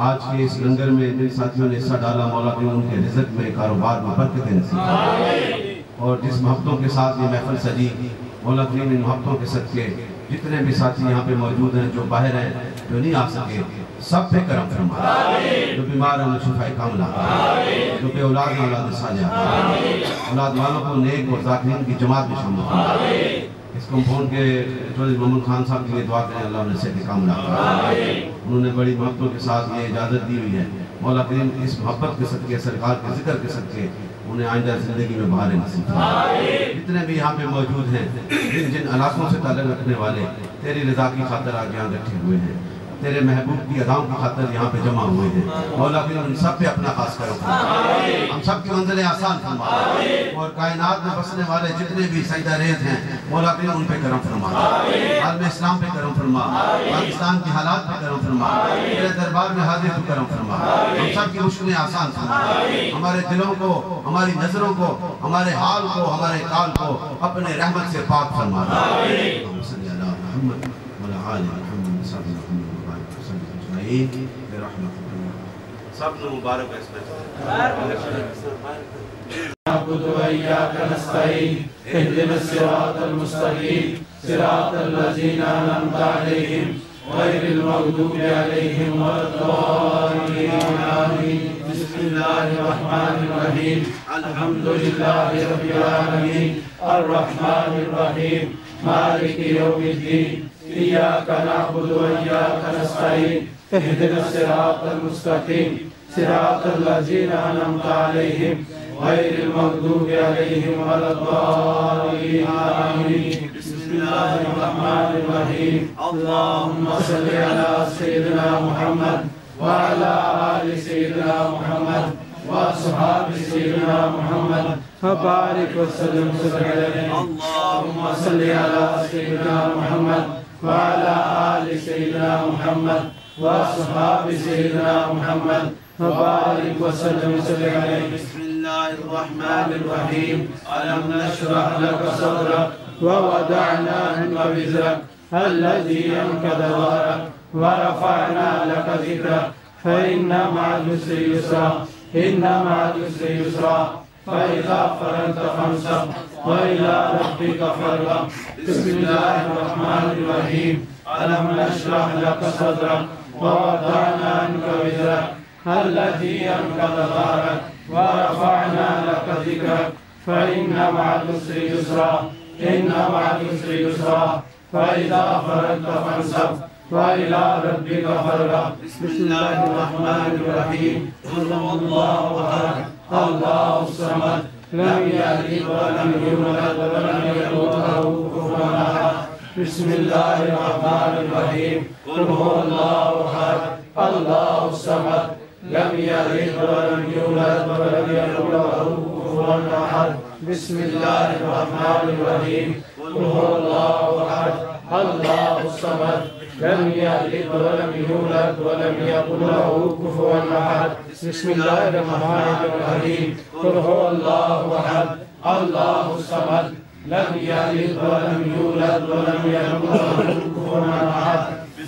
آج کے اس لنگر میں جن ساتھیوں نے حصہ ڈالا, مولا کریم ان کے رزق میں, کاروبار میں برکتیں نصیب فرما. اور جس محبتوں کے ساتھ یہ محفل سجی, مولا کریم ان محبتوں کے صدقے جتنے بھی ساتھی یہاں پہ موجود ہیں, جو باہر ہیں, جو نہیں آ سکے, سب پہ کرم فرما. جو بیمار ہیں انہیں شفاء کاملہ, جو بے اولاد ہیں اولاد صالحہ, اولاد والوں کو نیک اور ذاکرین کی جماعت میں شامل فرما. اس کمپاؤنڈ کے چودھری محمد خان صاحب کے لیے دعا کریں, اللہ انہیں صحت کاملہ فرما. انہوں نے بڑی محبتوں کے ساتھ یہ اجازت دی ہوئی ہے. مولا کریم اس محبت کے صدقے, سرکار کے ذکر کے صدقے انہیں آئندہ زندگی میں بہاریں نصیب فرما. جتنے بھی یہاں پہ موجود ہیں, جن علاقوں سے تعلق رکھنے والے, تیری رضا کی خاطر آج یہاں بیٹھے ہوئے ہیں, تیرے محبوب کی اداؤں کی خاطر یہاں پہ جمع ہوئے ہیں, مولا کریم ان سب پہ اپنا خاص کرم فرما. ہم سب کی منزلیں آسان فرما. اور کائنات میں بسنے والے جتنے بھی سجدہ ریز ہیں, مولا کریم ان پہ کرم فرما. عالم اسلام پہ کرم فرما. پاکستان کی حالات پہ کرم فرما. تیرے دربار میں حاضر تو کرم فرما. ہم سب کی مشکلیں آسان فرما. ہمارے دلوں کو, ہماری نظروں کو, ہمارے حال کو, ہمارے کال کو اپنے رحمت سے پاک فرما. صلی اللہ محمد وعلی آل محمد صلی اللہ علیہ وسلم. سب نے مبارک ہے اس میں. نعبد وإياك نستعين اهدنا الصراط المستقيم صراط الذين أنعمت عليهم غير المغضوب عليهم ولا الضالين آمين. بسم الله الرحمن الرحيم. الحمد لله رب العالمين الرحمن الرحيم مالك يوم الدين. إياك نعبد وإياك نستعين اهدنا الصراط المستقيم صراط الذين أنعمت عليهم غير المغضوب عليهم ولا الضالين آمين. بسم الله الرحمن الرحيم. اللهم صل على سيدنا محمد وعلى آل سيدنا محمد وأصحاب سيدنا محمد وبارك وسلم عليه. اللهم صل على سيدنا محمد وعلى آل سيدنا محمد وأصحاب سيدنا محمد وبارك وسلم عليه. بسم الله الرحمن الرحيم. ألم نشرح لك صدرك ووضعنا عنك وزرك الذي أنقض ظهرك ورفعنا لك ذكرك فإن مع العسر يسرا إن مع العسر يسرا فإذا فرغت فانصب وإلى ربك فارغب. بسم الله الرحمن الرحيم. ألم نشرح لك صدرك ووضعنا عنك وزرك الذي أنقض ظهرك ورفعنا لك ذكرك فإن مع العسر يسرا إن مع العسر يسرا فإذا فرغت فانصب وإلى ربك فارغب. بسم الله الرحمن الرحيم. قل هو الله أحد الله الصمد لم يلد ولم يولد ولم يكن له كفوا أحد. بسم الله الرحمن الرحيم. قل هو الله أحد الله الصمد لم يلد ولم يولد ولم يكن له كفوا أحد. بسم الله الرحمن الرحيم. قل هو الله أحد الله الصمد لم يلد ولم يولد ولم يكن له كفوا أحد. بسم الله الرحمن الرحيم. قل هو الله أحد الله الصمد لم يلد ولم يولد ولم يكن له كفوا أحد.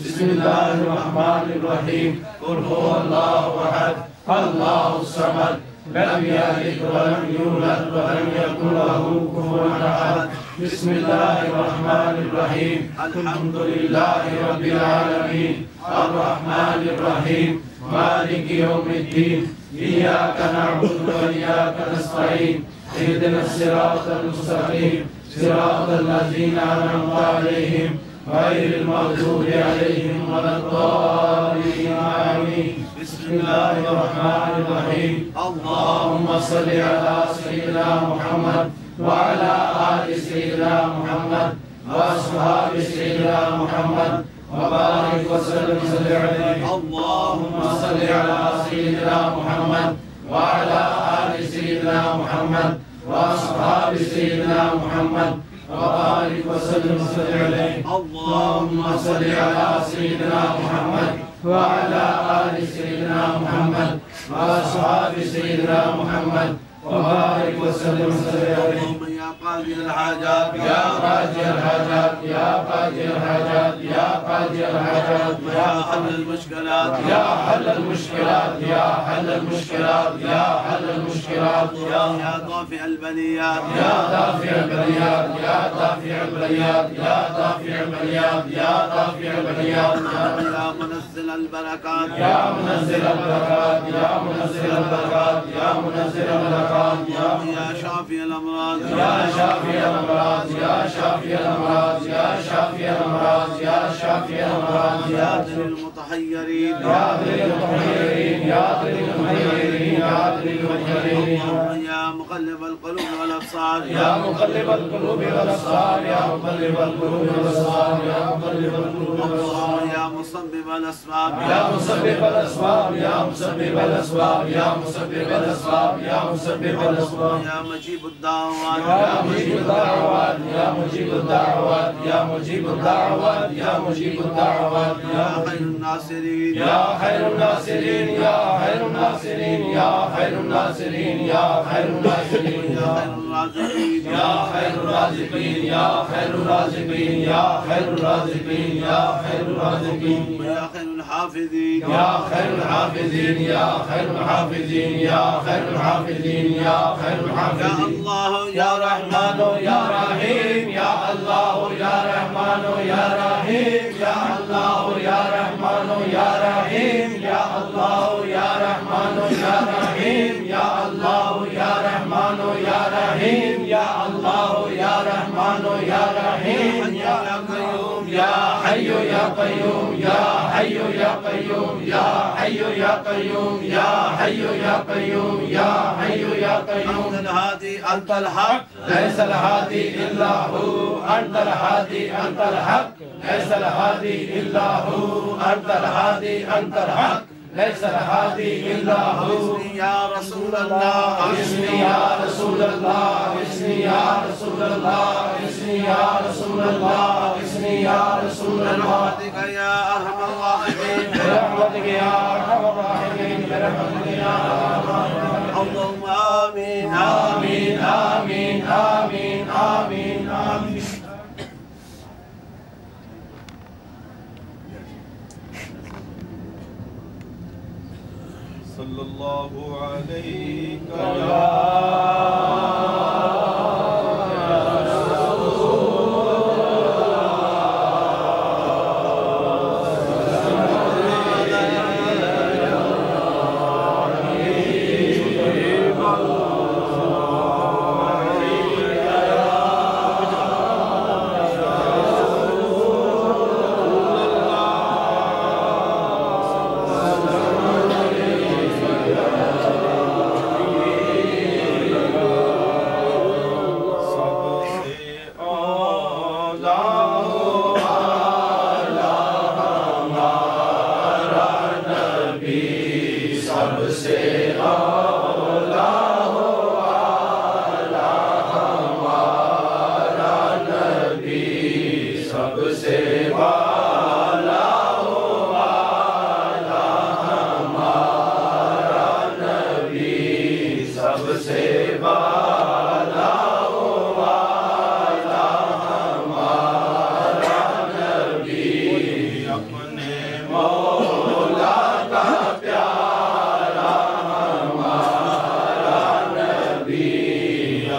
بسم الله الرحمن الرحيم. قل هو الله أحد الله الصمد لم يلد ولم يولد ولم يكن له كفوا أحد. بسم الله الرحمن الرحيم. الحمد لله رب العالمين الرحمن الرحيم مالك يوم الدين إياك نعبد وإياك نستعين اهدنا الصراط المستقيم صراط الذين أنعمت عليهم غير المغضوب عليهم ولا الضالين آمين. بسم الله الرحمن الرحيم. اللهم صل على سيدنا محمد وعلى آل سيدنا محمد وأصحاب سيدنا محمد وبارك وسلم عليه. اللهم صل على سيدنا محمد وعلى آل سيدنا محمد وأصحاب سيدنا محمد وبارك وسلم عليه. اللهم صل على سيدنا محمد وعلى آل سيدنا محمد وأصحاب سيدنا محمد وبارك وسلم عليه. يا قاضي الحاجات يا قاضي الحاجات يا قاضي الحاجات يا قاضي الحاجات يا حل المشكلات يا حل المشكلات يا حل المشكلات يا حل المشكلات يا دافع البليات يا دافع البليات يا دافع البليات يا دافع البليات يا دافع البليات يا منزل البركات يا منزل البركات يا منزل البركات يا منزل البركات يا شافي الأمراض يا شافي الأمراض يا شافي الأمراض يا شافي الأمراض يا شافي الأمراض يا دل المتحيرين يا دل المتحيرين يا دل المتحيرين يا دل المتحيرين يا مقلب القلوب والأبصار يا مقلب القلوب والأبصار يا مقلب القلوب والأبصار يا مقلب القلوب والأبصار يا مسبب الأسباب يا مسبب الأسباب يا مسبب الأسباب يا مسبب الأسباب يا مسبب الأسباب يا مجيب الدعوات يا مجيب الدعوات يا مجيب الدعوات يا مجيب الدعوات يا مجيب الدعوات يا خير الناصرين يا خير الناصرين يا خير الناصرين يا خير الناصرين يا خير الناصرين يا خير الرازقين يا خير الرازقين يا خير الرازقين يا خير الرازقين يا خير الرازقين يا خير الحافظين يا خير الحافظين يا خير الحافظين يا خير الحافظين يا خير الحافظين يا الله يا رحمن يا رحيم يا الله يا رحمن يا رحيم يا الله يا رحمن يا رحيم يا الله يا رحمن يا رحيم يا الله يا رحمن يا رحيم يا الله يا رحمن يا رحيم يا قيوم يا حي يا قيوم يا حي يا قيوم يا حي يا قيوم يا حي يا قيوم يا حي يا قيوم أنت الهادي أنت الحق ليس الهادي إلا هو أنت الهادي أنت الحق ليس الهادي إلا هو أنت الهادي أنت الحق ليس الهادي إلا هو. يا رسول الله اسمي يا رسول الله اسمي يا رسول الله اسمي يا رسول الله اسمي يا رسول الله برحمتك يا أرحم الراحمين برحمتك يا أرحم الراحمين برحمتك يا أرحم الراحمين. اللهم آمين آمين آمين آمين آمين آمين. صلى الله عليك सबसे वाला हो वाला हमारा नबी, सबसे वाला हो वाला हमारा नबी, अपने मौला का प्यारा हमारा नबी,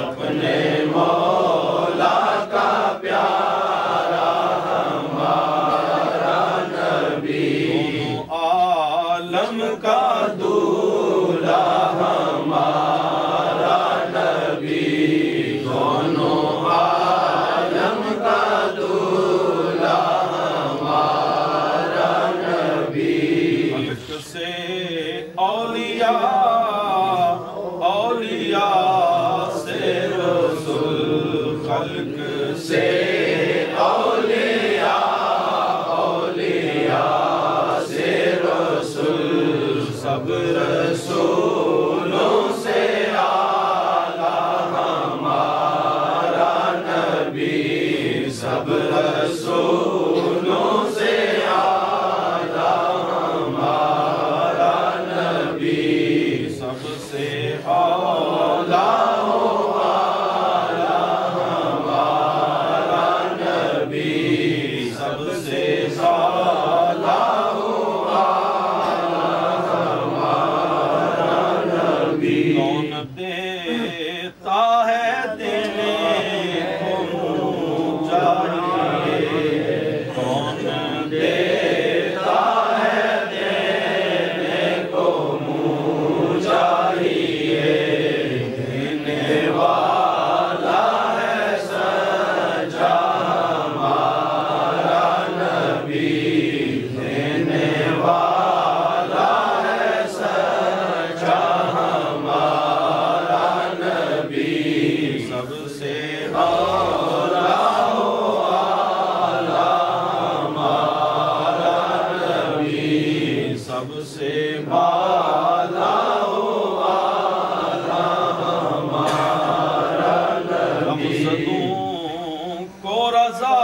अपने मौला का प्यारा हमारा नबी, आलम का दूल्हा हमारा नबी, दोनों आलम का दूल्हा हमारा नबी, खल्क से औलिया, औलिया से रसूल, खल्क से औलिया, औलिया से रसूल, सब रसूलों से आला हमारा नबी, सब रसूलों से आला हमारा नबी, सबसे आला हो आला हमारा नबी, सबसे आला हो आला हमारा नबी, कौन देता है देने को मुँह चाहिए, कौन देता है देने को मुँह चाहिए, देने वाला है सच्चा हमारा नबी, देने वाला है सच्चा हमारा नबी, सबसे आला हो आला हमारा नबी, सबसे आला हो आला हमारा नबी, गमज़दों को रज़ा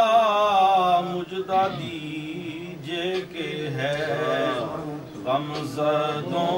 मुजदा दीजिए कि है गमज़दों